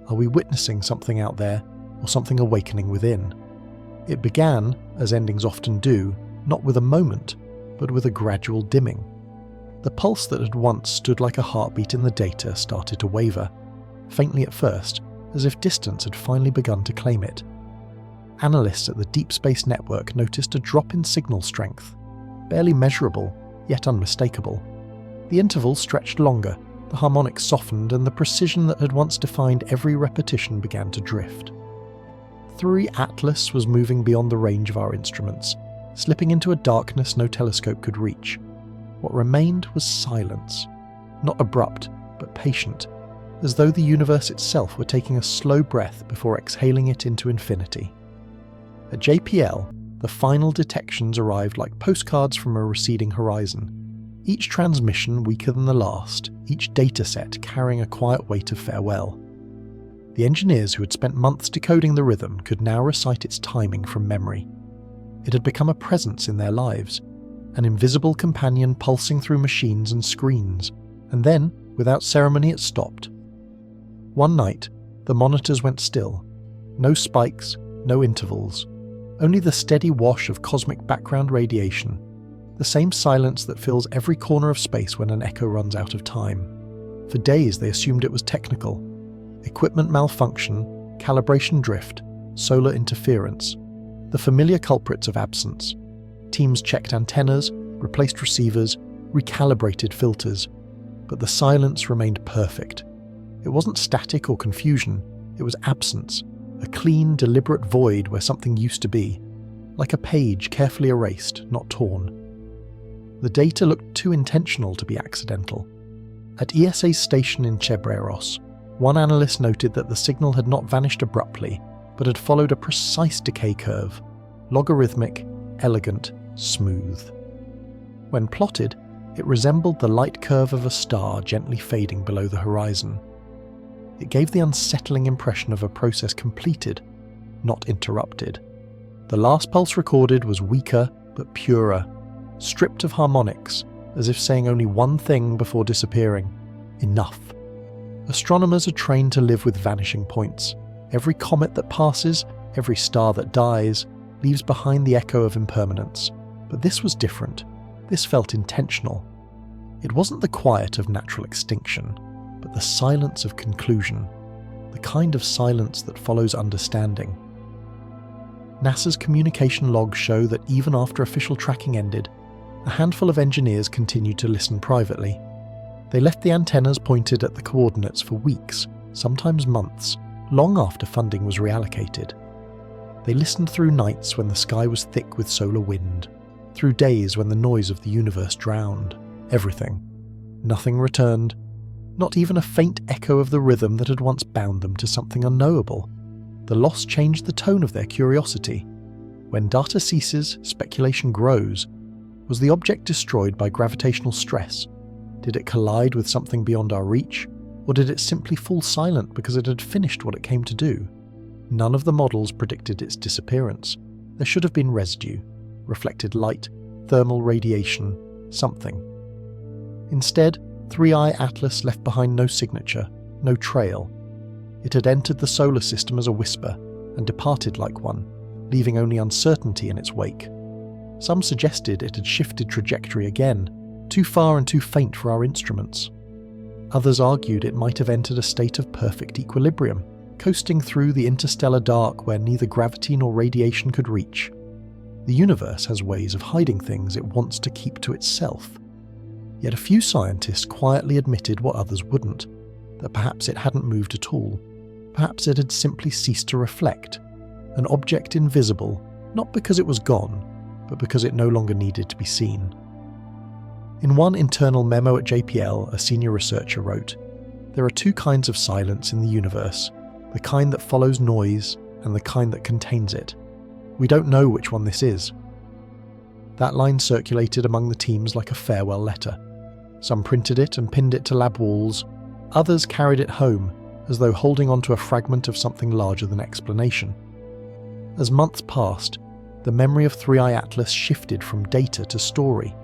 are we witnessing something out there, or something awakening within? It began, as endings often do, not with a moment, but with a gradual dimming. The pulse that had once stood like a heartbeat in the data started to waver, faintly at first, as if distance had finally begun to claim it. Analysts at the Deep Space Network noticed a drop in signal strength, barely measurable, yet unmistakable. The interval stretched longer, the harmonics softened, and the precision that had once defined every repetition began to drift. 3 Atlas was moving beyond the range of our instruments, slipping into a darkness no telescope could reach. What remained was silence, not abrupt, but patient, as though the universe itself were taking a slow breath before exhaling it into infinity. At JPL, the final detections arrived like postcards from a receding horizon, each transmission weaker than the last, each dataset carrying a quiet weight of farewell. The engineers who had spent months decoding the rhythm could now recite its timing from memory. It had become a presence in their lives, an invisible companion pulsing through machines and screens, and then, without ceremony, it stopped. One night, the monitors went still. No spikes, no intervals, only the steady wash of cosmic background radiation. the same silence that fills every corner of space when an echo runs out of time. For days they assumed it was technical. Equipment malfunction, calibration drift, solar interference. The familiar culprits of absence. Teams checked antennas, replaced receivers, recalibrated filters. But the silence remained perfect. It wasn't static or confusion, it was absence. A clean, deliberate void where something used to be. Like a page carefully erased, not torn. The data looked too intentional to be accidental. At ESA's station in Chebreros, one analyst noted that the signal had not vanished abruptly, but had followed a precise decay curve. Logarithmic, elegant, smooth. When plotted, it resembled the light curve of a star gently fading below the horizon. It gave the unsettling impression of a process completed, not interrupted. The last pulse recorded was weaker but purer, stripped of harmonics, as if saying only one thing before disappearing: enough. Astronomers are trained to live with vanishing points. Every comet that passes, every star that dies, leaves behind the echo of impermanence. But this was different. This felt intentional. It wasn't the quiet of natural extinction, but the silence of conclusion, the kind of silence that follows understanding. NASA's communication logs show that even after official tracking ended, a handful of engineers continued to listen privately. They left the antennas pointed at the coordinates for weeks, sometimes months, long after funding was reallocated. They listened through nights when the sky was thick with solar wind, through days when the noise of the universe drowned everything. Nothing returned, not even a faint echo of the rhythm that had once bound them to something unknowable. The loss changed the tone of their curiosity. When data ceases, speculation grows. Was the object destroyed by gravitational stress? Did it collide with something beyond our reach? Or did it simply fall silent because it had finished what it came to do? None of the models predicted its disappearance. There should have been residue, reflected light, thermal radiation, something. Instead, 3i Atlas left behind no signature, no trail. It had entered the solar system as a whisper and departed like one, leaving only uncertainty in its wake. Some suggested it had shifted trajectory again, too far and too faint for our instruments. Others argued it might have entered a state of perfect equilibrium, coasting through the interstellar dark where neither gravity nor radiation could reach. The universe has ways of hiding things it wants to keep to itself. Yet a few scientists quietly admitted what others wouldn't, that perhaps it hadn't moved at all. Perhaps it had simply ceased to reflect, an object invisible, not because it was gone, but because it no longer needed to be seen. In one internal memo at JPL, a senior researcher wrote, "There are two kinds of silence in the universe, the kind that follows noise and the kind that contains it. We don't know which one this is." That line circulated among the teams like a farewell letter. Some printed it and pinned it to lab walls. Others carried it home, as though holding onto a fragment of something larger than explanation. As months passed, the memory of 3i Atlas shifted from data to story.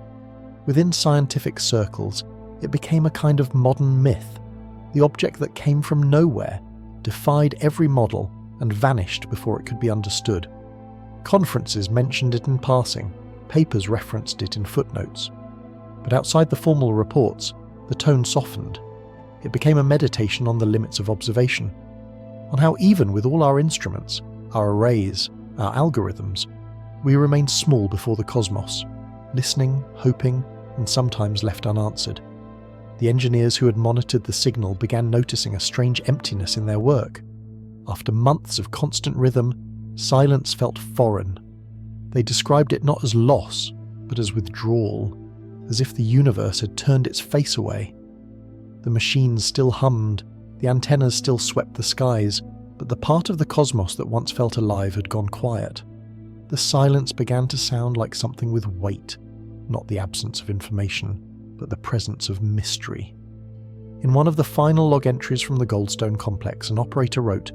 Within scientific circles, it became a kind of modern myth, the object that came from nowhere, defied every model, and vanished before it could be understood. Conferences mentioned it in passing, papers referenced it in footnotes. But outside the formal reports, the tone softened. It became a meditation on the limits of observation, on how even with all our instruments, our arrays, our algorithms, we remain small before the cosmos, listening, hoping, and sometimes left unanswered. The engineers who had monitored the signal began noticing a strange emptiness in their work. After months of constant rhythm, silence felt foreign. They described it not as loss, but as withdrawal, as if the universe had turned its face away. The machines still hummed, the antennas still swept the skies, but the part of the cosmos that once felt alive had gone quiet. The silence began to sound like something with weight, not the absence of information, but the presence of mystery. In one of the final log entries from the Goldstone complex, an operator wrote,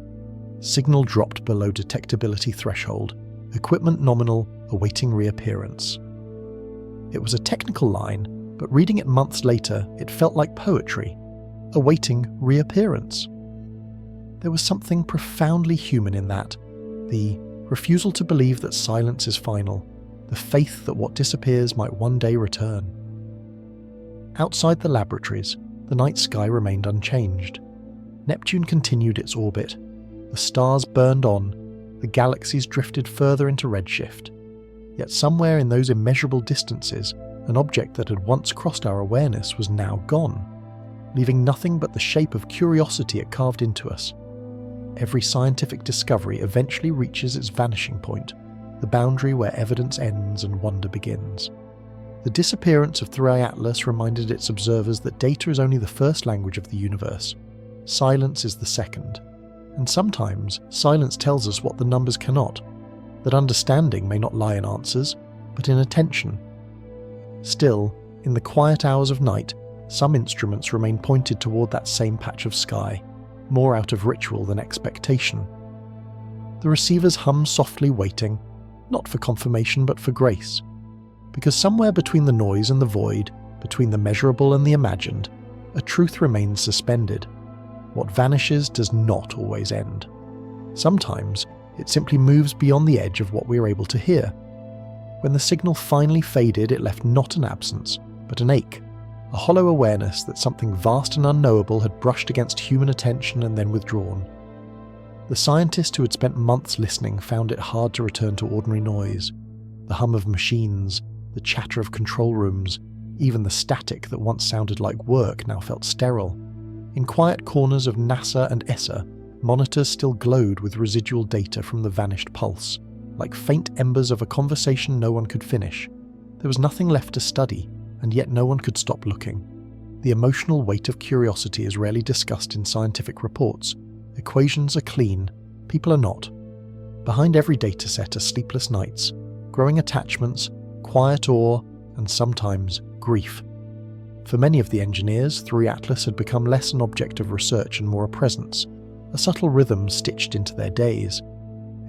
"Signal dropped below detectability threshold. Equipment nominal, awaiting reappearance." It was a technical line, but reading it months later, it felt like poetry. Awaiting reappearance. There was something profoundly human in that. The refusal to believe that silence is final. The the faith that what disappears might one day return. Outside the laboratories, the night sky remained unchanged. Neptune continued its orbit. The stars burned on, the galaxies drifted further into redshift. Yet somewhere in those immeasurable distances, an object that had once crossed our awareness was now gone, leaving nothing but the shape of curiosity it carved into us. Every scientific discovery eventually reaches its vanishing point, the boundary where evidence ends and wonder begins. The disappearance of 3i Atlas reminded its observers that data is only the first language of the universe. Silence is the second. And sometimes, silence tells us what the numbers cannot, that understanding may not lie in answers, but in attention. Still, in the quiet hours of night, some instruments remain pointed toward that same patch of sky, more out of ritual than expectation. The receivers hum softly, waiting, not for confirmation but for grace. Because somewhere between the noise and the void, between the measurable and the imagined, a truth remains suspended. What vanishes does not always end. Sometimes, it simply moves beyond the edge of what we are able to hear. When the signal finally faded, it left not an absence, but an ache, a hollow awareness that something vast and unknowable had brushed against human attention and then withdrawn. The scientist who had spent months listening found it hard to return to ordinary noise. The hum of machines, the chatter of control rooms, even the static that once sounded like work now felt sterile. In quiet corners of NASA and ESA, monitors still glowed with residual data from the vanished pulse, like faint embers of a conversation no one could finish. There was nothing left to study, and yet no one could stop looking. The emotional weight of curiosity is rarely discussed in scientific reports. Equations are clean, people are not. Behind every dataset are sleepless nights, growing attachments, quiet awe, and sometimes grief. For many of the engineers, 3 Atlas had become less an object of research and more a presence, a subtle rhythm stitched into their days.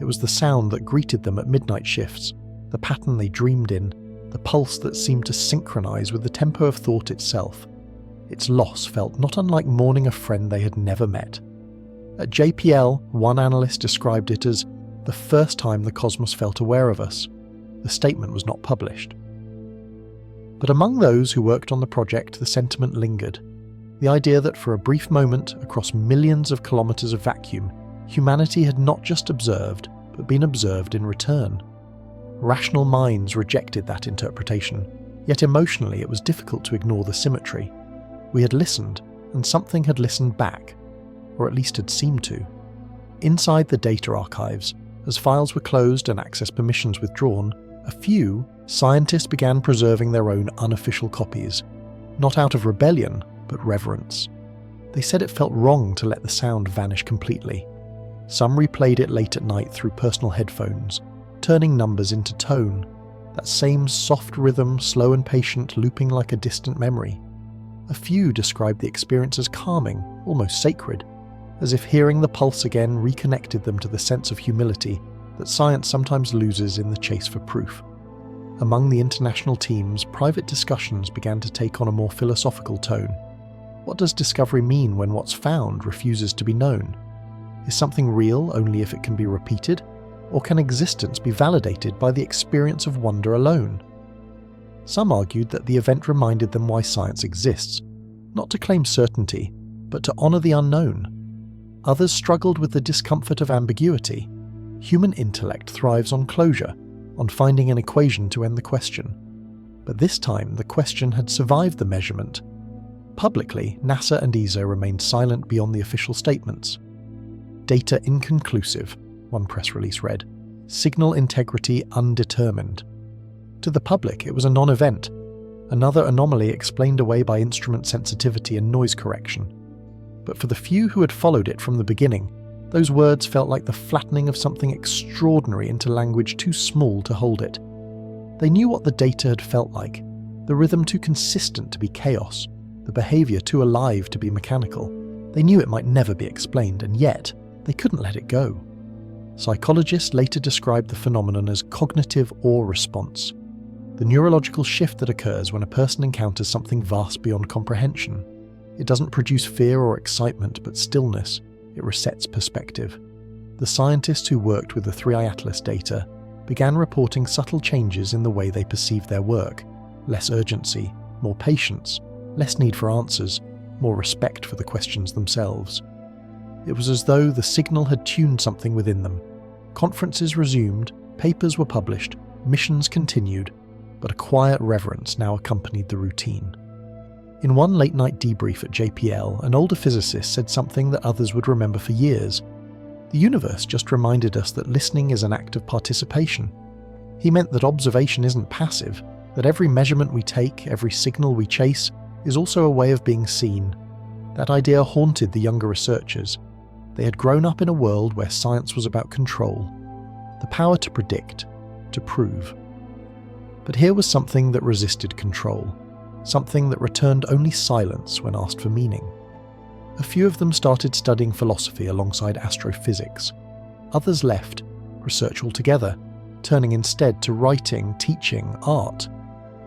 It was the sound that greeted them at midnight shifts, the pattern they dreamed in, the pulse that seemed to synchronize with the tempo of thought itself. Its loss felt not unlike mourning a friend they had never met. At JPL, one analyst described it as the first time the cosmos felt aware of us. The statement was not published. But among those who worked on the project, the sentiment lingered. The idea that for a brief moment, across millions of kilometers of vacuum, humanity had not just observed, but been observed in return. Rational minds rejected that interpretation, yet emotionally it was difficult to ignore the symmetry. We had listened, and something had listened back, or at least had seemed to. Inside the data archives, as files were closed and access permissions withdrawn, a few scientists began preserving their own unofficial copies, not out of rebellion, but reverence. They said it felt wrong to let the sound vanish completely. Some replayed it late at night through personal headphones, turning numbers into tone, that same soft rhythm, slow and patient, looping like a distant memory. A few described the experience as calming, almost sacred, as if hearing the pulse again reconnected them to the sense of humility that science sometimes loses in the chase for proof. Among the international teams, private discussions began to take on a more philosophical tone. What does discovery mean when what's found refuses to be known? Is something real only if it can be repeated? Or can existence be validated by the experience of wonder alone? Some argued that the event reminded them why science exists, not to claim certainty, but to honour the unknown. Others struggled with the discomfort of ambiguity. Human intellect thrives on closure, on finding an equation to end the question. But this time the question had survived the measurement. Publicly, NASA and ESA remained silent beyond the official statements. Data inconclusive, one press release read. Signal integrity undetermined. To the public, it was a non-event, another anomaly explained away by instrument sensitivity and noise correction. But for the few who had followed it from the beginning, those words felt like the flattening of something extraordinary into language too small to hold it. They knew what the data had felt like, the rhythm too consistent to be chaos, the behaviour too alive to be mechanical. They knew it might never be explained, and yet they couldn't let it go. Psychologists later described the phenomenon as cognitive awe response, the neurological shift that occurs when a person encounters something vast beyond comprehension. It doesn't produce fear or excitement, but stillness. It resets perspective. The scientists who worked with the 3i Atlas data began reporting subtle changes in the way they perceived their work: less urgency, more patience, less need for answers, more respect for the questions themselves. It was as though the signal had tuned something within them. Conferences resumed, papers were published, missions continued, but a quiet reverence now accompanied the routine. In one late-night debrief at JPL, an older physicist said something that others would remember for years. The universe just reminded us that listening is an act of participation. He meant that observation isn't passive, that every measurement we take, every signal we chase, is also a way of being seen. That idea haunted the younger researchers. They had grown up in a world where science was about control, the power to predict, to prove. But here was something that resisted control, something that returned only silence when asked for meaning. A few of them started studying philosophy alongside astrophysics. Others left, research altogether, turning instead to writing, teaching, art,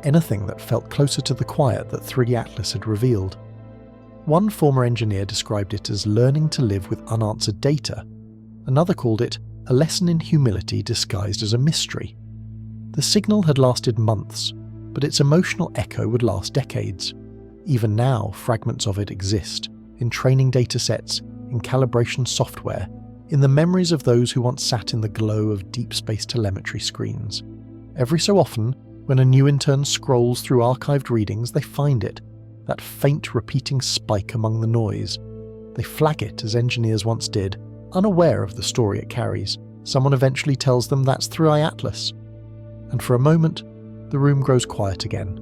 anything that felt closer to the quiet that 3D Atlas had revealed. One former engineer described it as learning to live with unanswered data. Another called it a lesson in humility disguised as a mystery. The signal had lasted months, but its emotional echo would last decades. Even now, fragments of it exist, in training datasets, in calibration software, in the memories of those who once sat in the glow of deep space telemetry screens. Every so often, when a new intern scrolls through archived readings, they find it, that faint repeating spike among the noise. They flag it as engineers once did, unaware of the story it carries. Someone eventually tells them that's 3i Atlas. And for a moment, the room grows quiet again.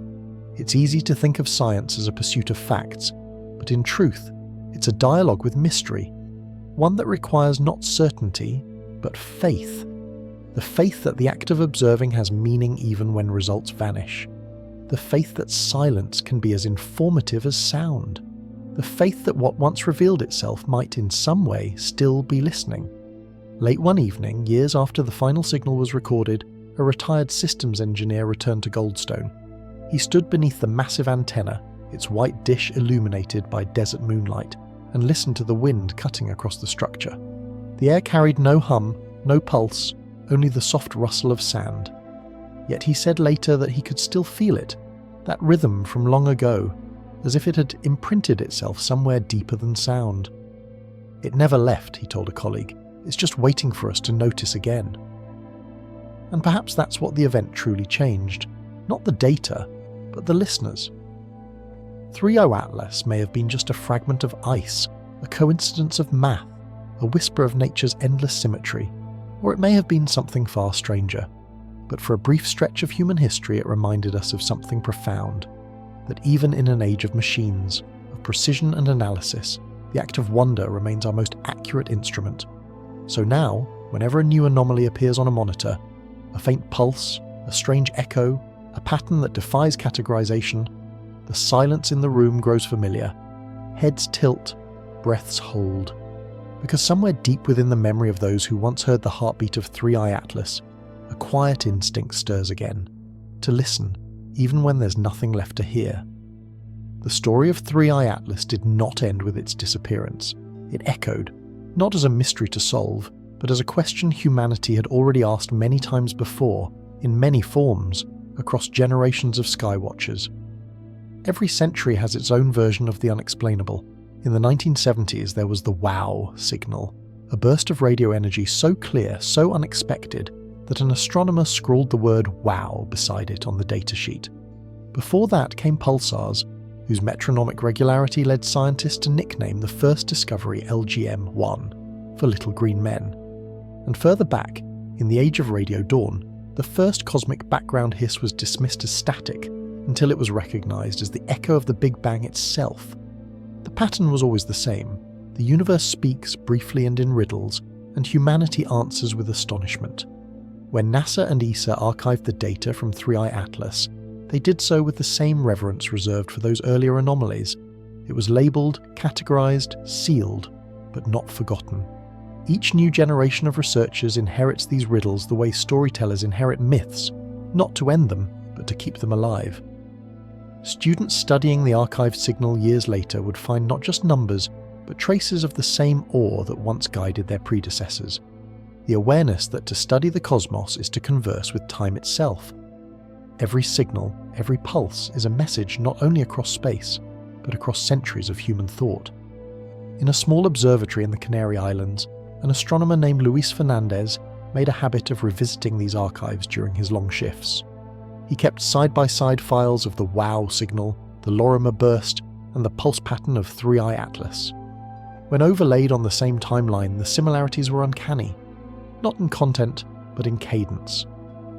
It's easy to think of science as a pursuit of facts, but in truth, it's a dialogue with mystery, one that requires not certainty, but faith. The faith that the act of observing has meaning even when results vanish. The faith that silence can be as informative as sound. The faith that what once revealed itself might in some way still be listening. Late one evening, years after the final signal was recorded, a retired systems engineer returned to Goldstone. He stood beneath the massive antenna, its white dish illuminated by desert moonlight, and listened to the wind cutting across the structure. The air carried no hum, no pulse, only the soft rustle of sand. Yet he said later that he could still feel it, that rhythm from long ago, as if it had imprinted itself somewhere deeper than sound. It never left, he told a colleague. It's just waiting for us to notice again. And perhaps that's what the event truly changed. Not the data, but the listeners. 3i Atlas may have been just a fragment of ice, a coincidence of math, a whisper of nature's endless symmetry, or it may have been something far stranger. But for a brief stretch of human history, it reminded us of something profound, that even in an age of machines, of precision and analysis, the act of wonder remains our most accurate instrument. So now, whenever a new anomaly appears on a monitor, a faint pulse, a strange echo, a pattern that defies categorization, the silence in the room grows familiar. Heads tilt, breaths hold. Because somewhere deep within the memory of those who once heard the heartbeat of 3i Atlas, a quiet instinct stirs again, to listen, even when there's nothing left to hear. The story of 3i Atlas did not end with its disappearance. It echoed, not as a mystery to solve, but as a question humanity had already asked many times before, in many forms, across generations of skywatchers. Every century has its own version of the unexplainable. In the 1970s, there was the WOW signal, a burst of radio energy so clear, so unexpected, that an astronomer scrawled the word WOW beside it on the datasheet. Before that came pulsars, whose metronomic regularity led scientists to nickname the first discovery LGM-1, for little green men. And further back, in the age of radio dawn, the first cosmic background hiss was dismissed as static, until it was recognized as the echo of the Big Bang itself. The pattern was always the same. The universe speaks briefly and in riddles, and humanity answers with astonishment. When NASA and ESA archived the data from 3i Atlas, they did so with the same reverence reserved for those earlier anomalies. It was labelled, categorized, sealed, but not forgotten. Each new generation of researchers inherits these riddles the way storytellers inherit myths, not to end them, but to keep them alive. Students studying the archived signal years later would find not just numbers, but traces of the same awe that once guided their predecessors. the awareness that to study the cosmos is to converse with time itself. Every signal, every pulse is a message not only across space, but across centuries of human thought. In a small observatory in the Canary Islands, an astronomer named Luis Fernandez made a habit of revisiting these archives during his long shifts. He kept side-by-side files of the WOW signal, the Lorimer burst, and the pulse pattern of 3i Atlas. When overlaid on the same timeline, the similarities were uncanny, not in content, but in cadence.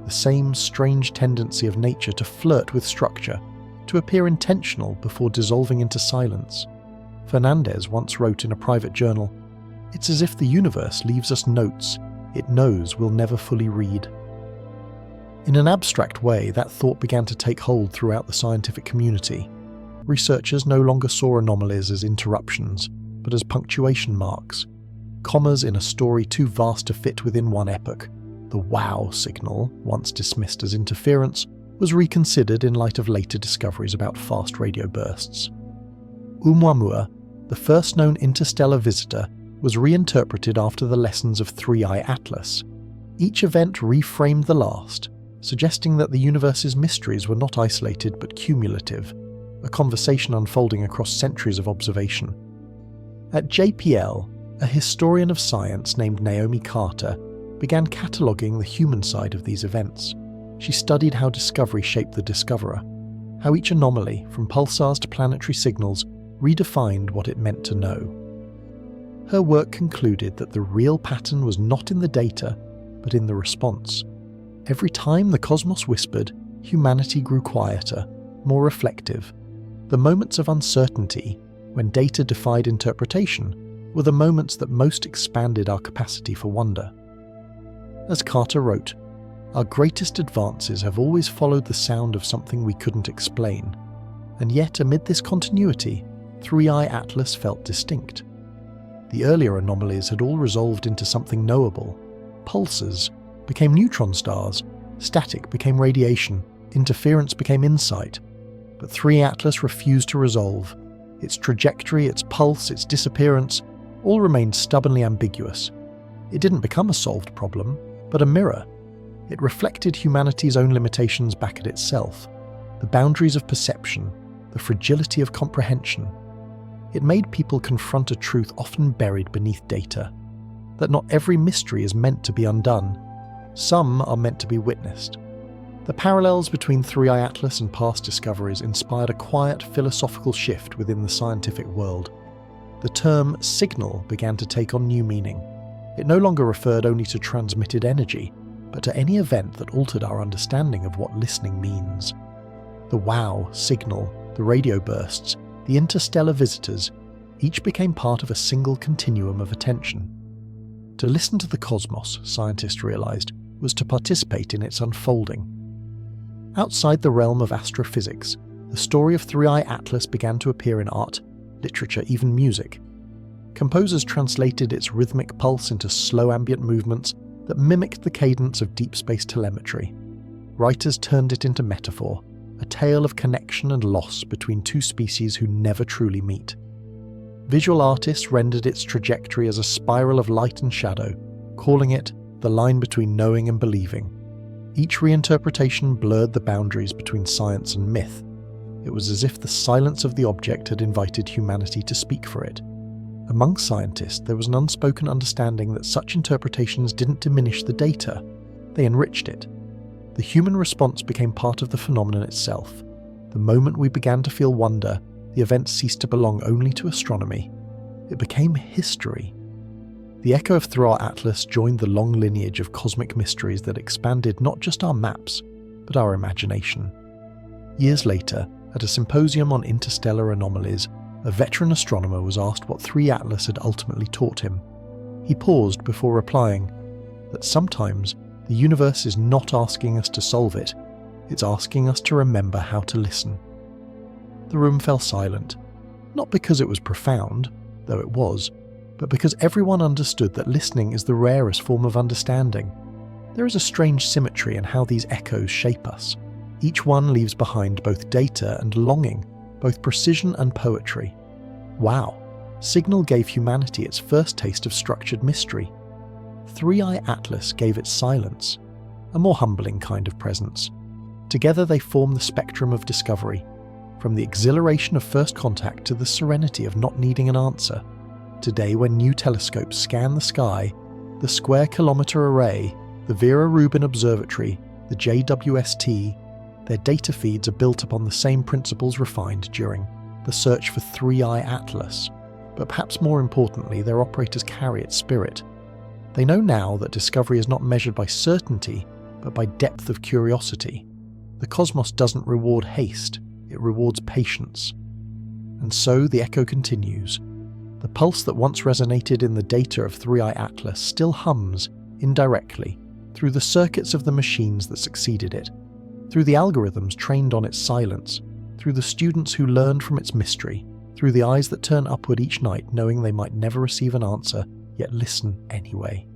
The same strange tendency of nature to flirt with structure, to appear intentional before dissolving into silence. Fernandez once wrote in a private journal, "It's as if the universe leaves us notes it knows we'll never fully read." In an abstract way, that thought began to take hold throughout the scientific community. Researchers no longer saw anomalies as interruptions, but as punctuation marks, commas in a story too vast to fit within one epoch. The WOW signal, once dismissed as interference, was reconsidered in light of later discoveries about fast radio bursts. Oumuamua, the first known interstellar visitor, was reinterpreted after the lessons of 3i Atlas. Each event reframed the last, suggesting that the universe's mysteries were not isolated but cumulative, a conversation unfolding across centuries of observation. At JPL, a historian of science named Naomi Carter began cataloguing the human side of these events. She studied how discovery shaped the discoverer, how each anomaly, from pulsars to planetary signals, redefined what it meant to know. Her work concluded that the real pattern was not in the data, but in the response. Every time the cosmos whispered, humanity grew quieter, more reflective. The moments of uncertainty, when data defied interpretation, were the moments that most expanded our capacity for wonder. As Carter wrote, "Our greatest advances have always followed the sound of something we couldn't explain, and yet amid this continuity, 3i Atlas felt distinct. The earlier anomalies had all resolved into something knowable. Pulses became neutron stars, static became radiation, interference became insight. But 3i Atlas refused to resolve. Its trajectory, its pulse, its disappearance, all remained stubbornly ambiguous. It didn't become a solved problem, but a mirror. It reflected humanity's own limitations back at itself, the boundaries of perception, the fragility of comprehension. It made people confront a truth often buried beneath data, that not every mystery is meant to be undone. Some are meant to be witnessed. The parallels between 3i Atlas and past discoveries inspired a quiet philosophical shift within the scientific world. The term signal began to take on new meaning. It no longer referred only to transmitted energy, but to any event that altered our understanding of what listening means. The WOW signal, the radio bursts, the interstellar visitors, each became part of a single continuum of attention. To listen to the cosmos, scientists realized, was to participate in its unfolding. Outside the realm of astrophysics, the story of 3i Atlas began to appear in art, literature, even music. Composers translated its rhythmic pulse into slow ambient movements that mimicked the cadence of deep space telemetry. Writers turned it into metaphor, a tale of connection and loss between two species who never truly meet. Visual artists rendered its trajectory as a spiral of light and shadow, calling it the line between knowing and believing. Each reinterpretation blurred the boundaries between science and myth. It was as if the silence of the object had invited humanity to speak for it. Among scientists, there was an unspoken understanding that such interpretations didn't diminish the data, they enriched it. The human response became part of the phenomenon itself. The moment we began to feel wonder, the event ceased to belong only to astronomy. It became history. The echo of 3i Atlas joined the long lineage of cosmic mysteries that expanded not just our maps, but our imagination. Years later, at a symposium on interstellar anomalies, a veteran astronomer was asked what 3i Atlas had ultimately taught him. He paused before replying that sometimes the universe is not asking us to solve it, it's asking us to remember how to listen. The room fell silent, not because it was profound, though it was, but because everyone understood that listening is the rarest form of understanding. There is a strange symmetry in how these echoes shape us. Each one leaves behind both data and longing, both precision and poetry. Wow, Signal gave humanity its first taste of structured mystery. Three-Eye Atlas gave it silence, a more humbling kind of presence. Together they form the spectrum of discovery, from the exhilaration of first contact to the serenity of not needing an answer. Today, when new telescopes scan the sky, the Square Kilometre Array, the Vera Rubin Observatory, the JWST, their data feeds are built upon the same principles refined during the search for Three-Eye Atlas. But perhaps more importantly, their operators carry its spirit. They know now that discovery is not measured by certainty, but by depth of curiosity. The cosmos doesn't reward haste, it rewards patience. And so the echo continues. The pulse that once resonated in the data of Three-Eye Atlas still hums, indirectly, through the circuits of the machines that succeeded it, through the algorithms trained on its silence, through the students who learned from its mystery, through the eyes that turn upward each night knowing they might never receive an answer, yet listen anyway.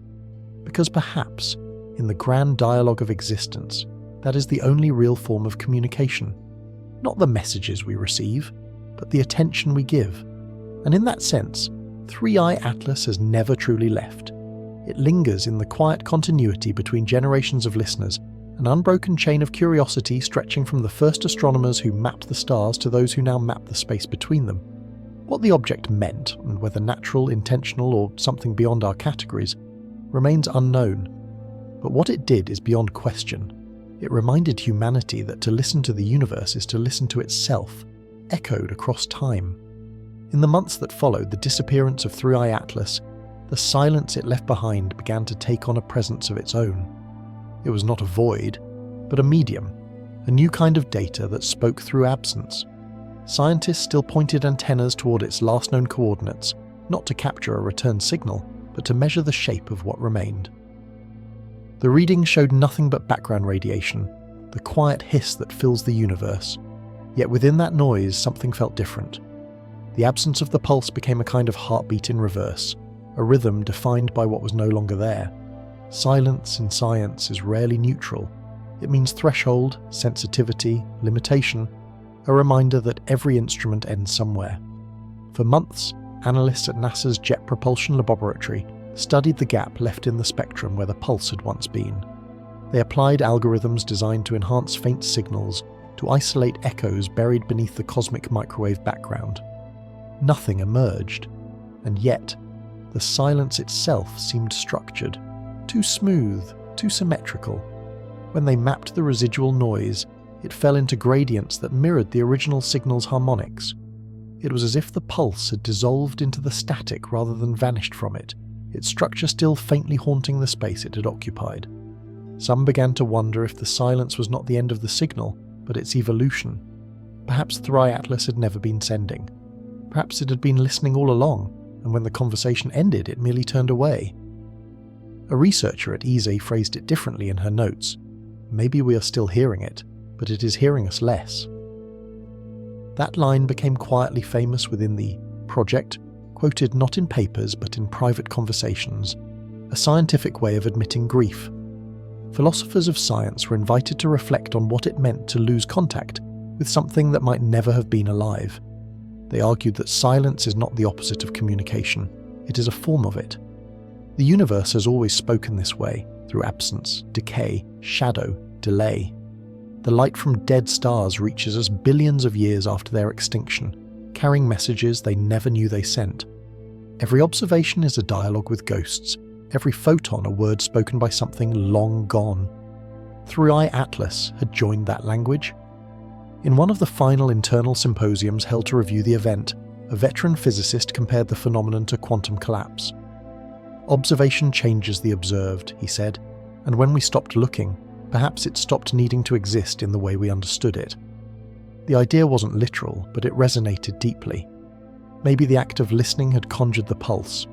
Because perhaps, in the grand dialogue of existence, that is the only real form of communication. Not the messages we receive, but the attention we give. And in that sense, Three-Eye Atlas has never truly left. It lingers in the quiet continuity between generations of listeners, an unbroken chain of curiosity stretching from the first astronomers who mapped the stars to those who now map the space between them. What the object meant, and whether natural, intentional, or something beyond our categories, remains unknown. But what it did is beyond question. It reminded humanity that to listen to the universe is to listen to itself, echoed across time. In the months that followed the disappearance of Three-Eye Atlas, the silence it left behind began to take on a presence of its own. It was not a void, but a medium, a new kind of data that spoke through absence. Scientists still pointed antennas toward its last known coordinates, not to capture a return signal, but to measure the shape of what remained. The readings showed nothing but background radiation, the quiet hiss that fills the universe. Yet within that noise, something felt different. The absence of the pulse became a kind of heartbeat in reverse, a rhythm defined by what was no longer there. Silence in science is rarely neutral. It means threshold, sensitivity, limitation, a reminder that every instrument ends somewhere. For months, analysts at NASA's Jet Propulsion Laboratory studied the gap left in the spectrum where the pulse had once been. They applied algorithms designed to enhance faint signals, to isolate echoes buried beneath the cosmic microwave background. Nothing emerged, and yet, the silence itself seemed structured, too smooth, too symmetrical. When they mapped the residual noise, it fell into gradients that mirrored the original signal's harmonics. It was as if the pulse had dissolved into the static rather than vanished from it, its structure still faintly haunting the space it had occupied. Some began to wonder if the silence was not the end of the signal, but its evolution. Perhaps Three-Eye Atlas had never been sending. Perhaps it had been listening all along, and when the conversation ended, it merely turned away. A researcher at ESA phrased it differently in her notes. Maybe we are still hearing it, but it is hearing us less. That line became quietly famous within the project, quoted not in papers but in private conversations, a scientific way of admitting grief. Philosophers of science were invited to reflect on what it meant to lose contact with something that might never have been alive. They argued that silence is not the opposite of communication, it is a form of it. The universe has always spoken this way, through absence, decay, shadow, delay. The light from dead stars reaches us billions of years after their extinction, carrying messages they never knew they sent. Every observation is a dialogue with ghosts, every photon a word spoken by something long gone. Three-Eye Atlas had joined that language. In one of the final internal symposiums held to review the event, a veteran physicist compared the phenomenon to quantum collapse. Observation changes the observed, he said, and when we stopped looking, perhaps it stopped needing to exist in the way we understood it. The idea wasn't literal, but it resonated deeply. Maybe the act of listening had conjured the pulse,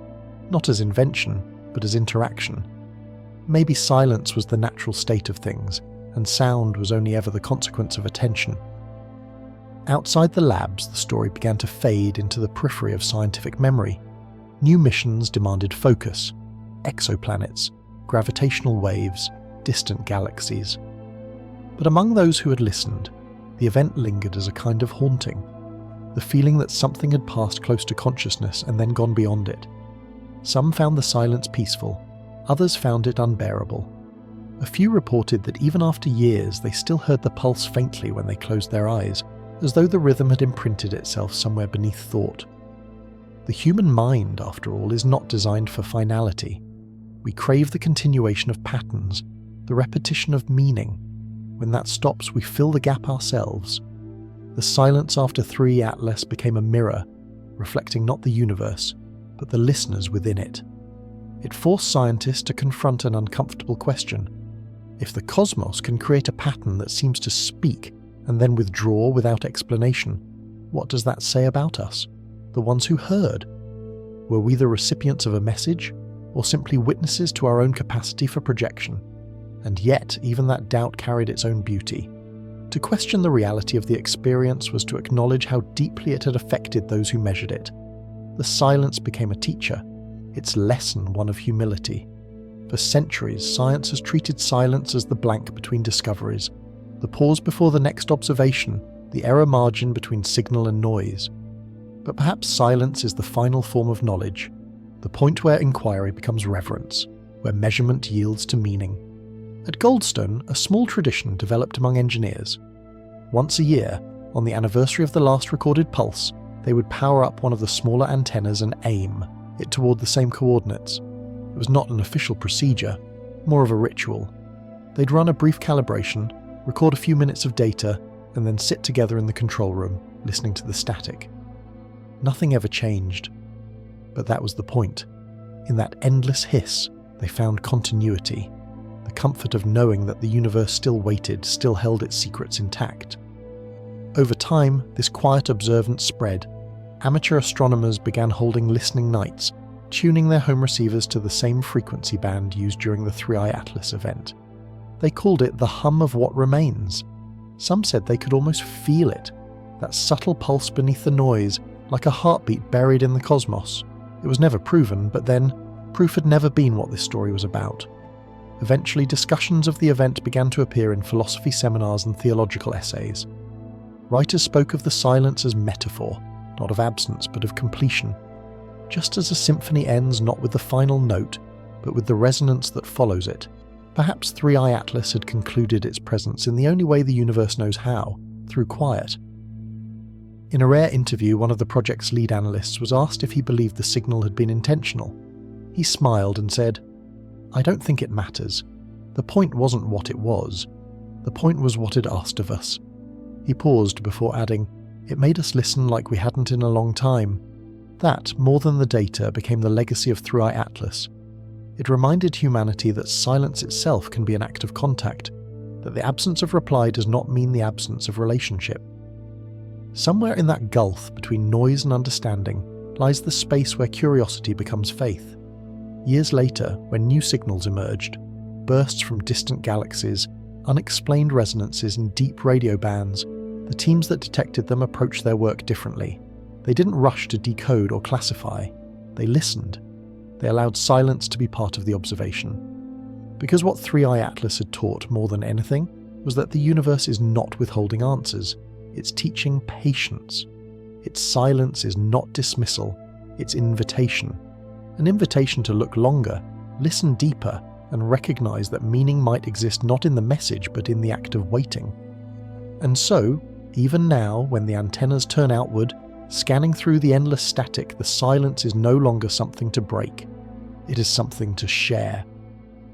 not as invention, but as interaction. Maybe silence was the natural state of things, and sound was only ever the consequence of attention. Outside the labs, the story began to fade into the periphery of scientific memory. New missions demanded focus, exoplanets, gravitational waves, distant galaxies. But among those who had listened, the event lingered as a kind of haunting, the feeling that something had passed close to consciousness and then gone beyond it. Some found the silence peaceful, Others found it unbearable. A few reported that even after years they still heard the pulse faintly when they closed their eyes, as though the rhythm had imprinted itself somewhere beneath thought. The human mind, after all, is not designed for finality. We crave the continuation of patterns, the repetition of meaning. When that stops, we fill the gap ourselves. The silence after 3 Atlas became a mirror, reflecting not the universe, but the listeners within it. It forced scientists to confront an uncomfortable question. If the cosmos can create a pattern that seems to speak and then withdraw without explanation, what does that say about us, the ones who heard? Were we the recipients of a message, or simply witnesses to our own capacity for projection? And yet, even that doubt carried its own beauty. To question the reality of the experience was to acknowledge how deeply it had affected those who measured it. The silence became a teacher, its lesson one of humility. For centuries, science has treated silence as the blank between discoveries, the pause before the next observation, the error margin between signal and noise. But perhaps silence is the final form of knowledge, the point where inquiry becomes reverence, where measurement yields to meaning. At Goldstone, a small tradition developed among engineers. Once a year, on the anniversary of the last recorded pulse, they would power up one of the smaller antennas and aim it toward the same coordinates. It was not an official procedure, more of a ritual. They'd run a brief calibration, record a few minutes of data, and then sit together in the control room, listening to the static. Nothing ever changed. But that was the point. In that endless hiss, they found continuity. The comfort of knowing that the universe still waited, still held its secrets intact. Over time, this quiet observance spread. Amateur astronomers began holding listening nights, tuning their home receivers to the same frequency band used during the 3i Atlas event. They called it the hum of what remains. Some said they could almost feel it, that subtle pulse beneath the noise, like a heartbeat buried in the cosmos. It was never proven, but then, proof had never been what this story was about. Eventually, discussions of the event began to appear in philosophy seminars and theological essays. Writers spoke of the silence as metaphor, not of absence, but of completion. Just as a symphony ends not with the final note, but with the resonance that follows it, perhaps 3i Atlas had concluded its presence in the only way the universe knows how, through quiet. In a rare interview, one of the project's lead analysts was asked if he believed the signal had been intentional. He smiled and said, "I don't think it matters. The point wasn't what it was. The point was what it asked of us." He paused before adding, "It made us listen like we hadn't in a long time." That, more than the data, became the legacy of 3i Atlas. It reminded humanity that silence itself can be an act of contact, that the absence of reply does not mean the absence of relationship. Somewhere in that gulf between noise and understanding lies the space where curiosity becomes faith. Years later, when new signals emerged, bursts from distant galaxies, unexplained resonances in deep radio bands, the teams that detected them approached their work differently. They didn't rush to decode or classify. They listened. They allowed silence to be part of the observation. Because what 3i Atlas had taught more than anything was that the universe is not withholding answers. It's teaching patience. Its silence is not dismissal, it's invitation. An invitation to look longer, listen deeper, and recognize that meaning might exist not in the message but in the act of waiting. And so, even now, when the antennas turn outward, scanning through the endless static, the silence is no longer something to break. It is something to share.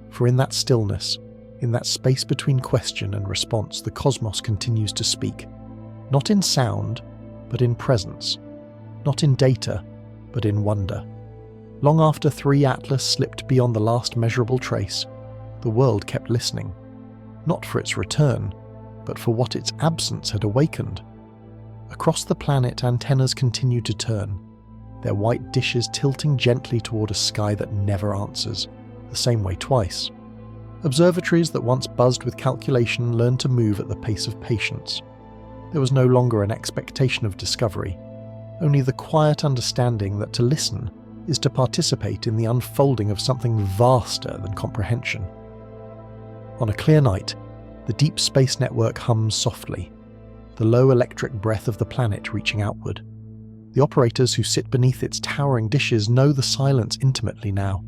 For in that stillness, in that space between question and response, the cosmos continues to speak. Not in sound, but in presence. Not in data, but in wonder. Long after 3 Atlas slipped beyond the last measurable trace, the world kept listening. Not for its return, but for what its absence had awakened. Across the planet, antennas continued to turn, their white dishes tilting gently toward a sky that never answers, the same way twice. Observatories that once buzzed with calculation learned to move at the pace of patience. There was no longer an expectation of discovery, only the quiet understanding that to listen is to participate in the unfolding of something vaster than comprehension. On a clear night, the deep space network hums softly, the low electric breath of the planet reaching outward. The operators who sit beneath its towering dishes know the silence intimately now.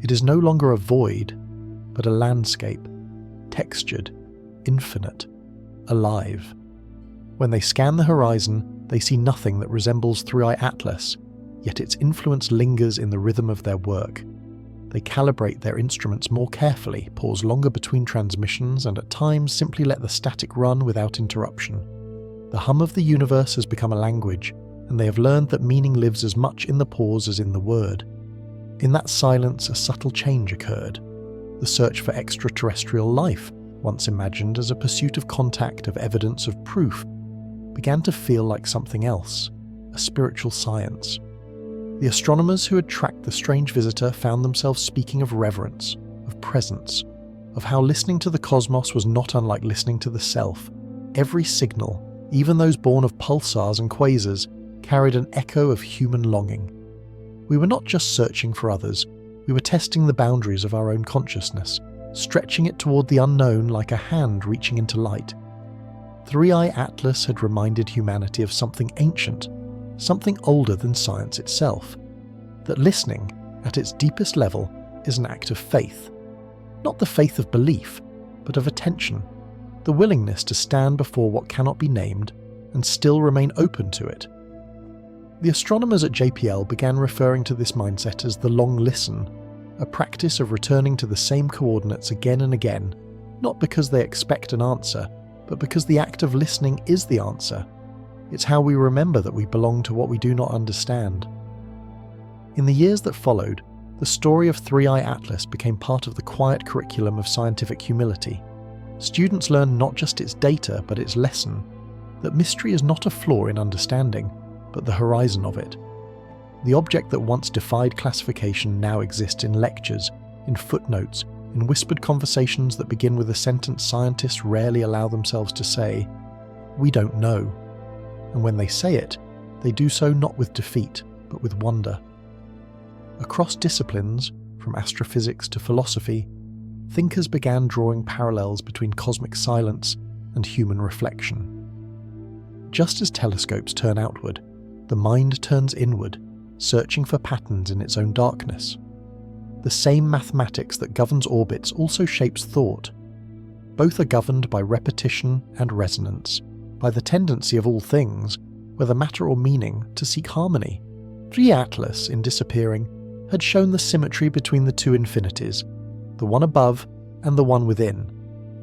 It is no longer a void, but a landscape, textured, infinite, alive. When they scan the horizon, they see nothing that resembles Three-Eye Atlas, yet its influence lingers in the rhythm of their work. They calibrate their instruments more carefully, pause longer between transmissions, and at times simply let the static run without interruption. The hum of the universe has become a language, and they have learned that meaning lives as much in the pause as in the word. In that silence, a subtle change occurred. The search for extraterrestrial life, once imagined as a pursuit of contact, of evidence, of proof, began to feel like something else, a spiritual science. The astronomers who had tracked the strange visitor found themselves speaking of reverence, of presence, of how listening to the cosmos was not unlike listening to the self. Every signal, even those born of pulsars and quasars, carried an echo of human longing. We were not just searching for others, we were testing the boundaries of our own consciousness, stretching it toward the unknown like a hand reaching into light. Three-Eye Atlas had reminded humanity of something ancient, something older than science itself, that listening, at its deepest level, is an act of faith. Not the faith of belief, but of attention, the willingness to stand before what cannot be named and still remain open to it. The astronomers at JPL began referring to this mindset as the long listen, a practice of returning to the same coordinates again and again, not because they expect an answer, but because the act of listening is the answer. It's how we remember that we belong to what we do not understand. In the years that followed, the story of Three-Eye Atlas became part of the quiet curriculum of scientific humility. Students learned not just its data, but its lesson, that mystery is not a flaw in understanding, but the horizon of it. The object that once defied classification now exists in lectures, in footnotes, in whispered conversations that begin with a sentence scientists rarely allow themselves to say, "We don't know." And when they say it, they do so not with defeat, but with wonder. Across disciplines, from astrophysics to philosophy, thinkers began drawing parallels between cosmic silence and human reflection. Just as telescopes turn outward, the mind turns inward, searching for patterns in its own darkness. The same mathematics that governs orbits also shapes thought. Both are governed by repetition and resonance, by the tendency of all things, whether matter or meaning, to seek harmony. Three-Eye Atlas, in disappearing, had shown the symmetry between the two infinities, the one above and the one within.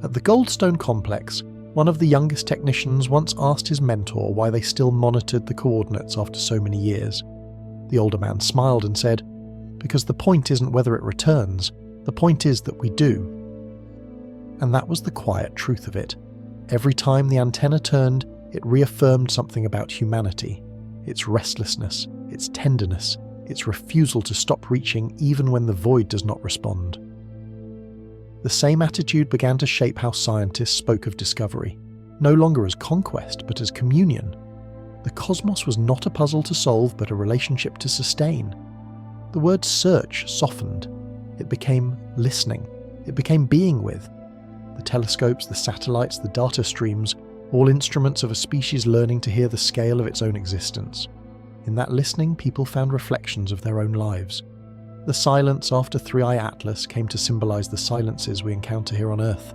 At the Goldstone complex, one of the youngest technicians once asked his mentor why they still monitored the coordinates after so many years. The older man smiled and said, "Because the point isn't whether it returns, the point is that we do." And that was the quiet truth of it. Every time the antenna turned, it reaffirmed something about humanity, its restlessness, its tenderness, its refusal to stop reaching even when the void does not respond. The same attitude began to shape how scientists spoke of discovery, no longer as conquest but as communion. The cosmos was not a puzzle to solve but a relationship to sustain. The word search softened. It became listening. It became being with. The telescopes, the satellites, the data streams, all instruments of a species learning to hear the scale of its own existence. In that listening, people found reflections of their own lives. The silence after Three-Eye Atlas came to symbolize the silences we encounter here on Earth,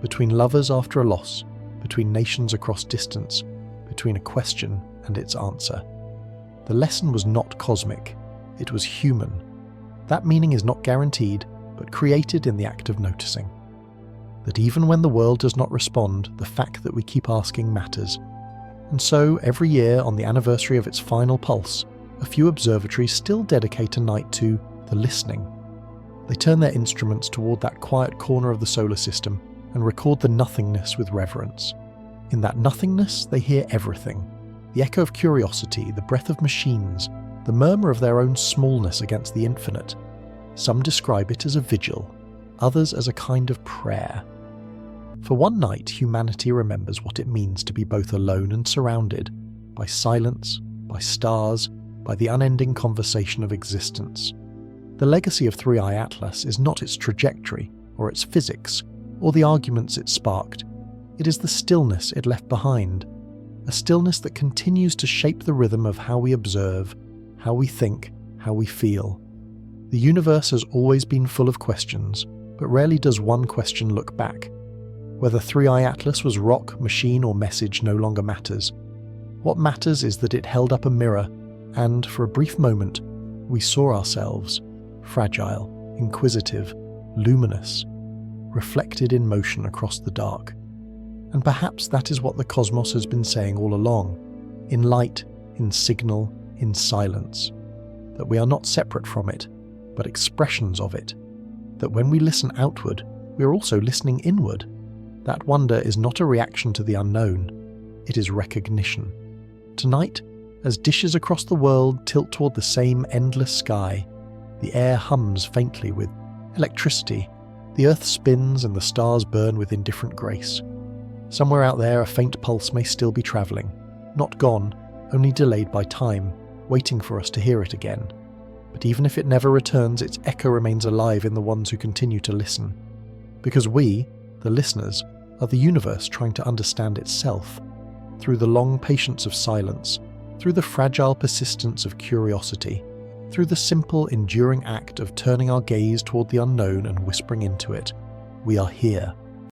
between lovers after a loss, between nations across distance, between a question and its answer. The lesson was not cosmic, it was human. That meaning is not guaranteed, but created in the act of noticing. That even when the world does not respond, the fact that we keep asking matters. And so, every year on the anniversary of its final pulse, a few observatories still dedicate a night to the listening. They turn their instruments toward that quiet corner of the solar system and record the nothingness with reverence. In that nothingness, they hear everything. The echo of curiosity, the breath of machines, the murmur of their own smallness against the infinite. Some describe it as a vigil, others as a kind of prayer. For one night, humanity remembers what it means to be both alone and surrounded, by silence, by stars, by the unending conversation of existence. The legacy of Three-Eye Atlas is not its trajectory, or its physics, or the arguments it sparked. It is the stillness it left behind, a stillness that continues to shape the rhythm of how we observe, how we think, how we feel. The The universe has always been full of questions, but rarely does one question look back. Whether 3i Atlas was rock, machine, or message no longer matters. What matters is that it held up a mirror, and, for a brief moment, we saw ourselves, fragile, inquisitive, luminous, reflected in motion across the dark. And perhaps that is what the cosmos has been saying all along, in light, in signal, in silence, that we are not separate from it, but expressions of it, that when we listen outward, we are also listening inward. That wonder is not a reaction to the unknown, it is recognition. Tonight, as dishes across the world tilt toward the same endless sky, the air hums faintly with electricity, the earth spins and the stars burn with indifferent grace. Somewhere out there a faint pulse may still be travelling, not gone, only delayed by time, waiting for us to hear it again. But even if it never returns, its echo remains alive in the ones who continue to listen. Because we, the listeners, are the universe trying to understand itself, through the long patience of silence, through the fragile persistence of curiosity, through the simple, enduring act of turning our gaze toward the unknown and whispering into it, we are here.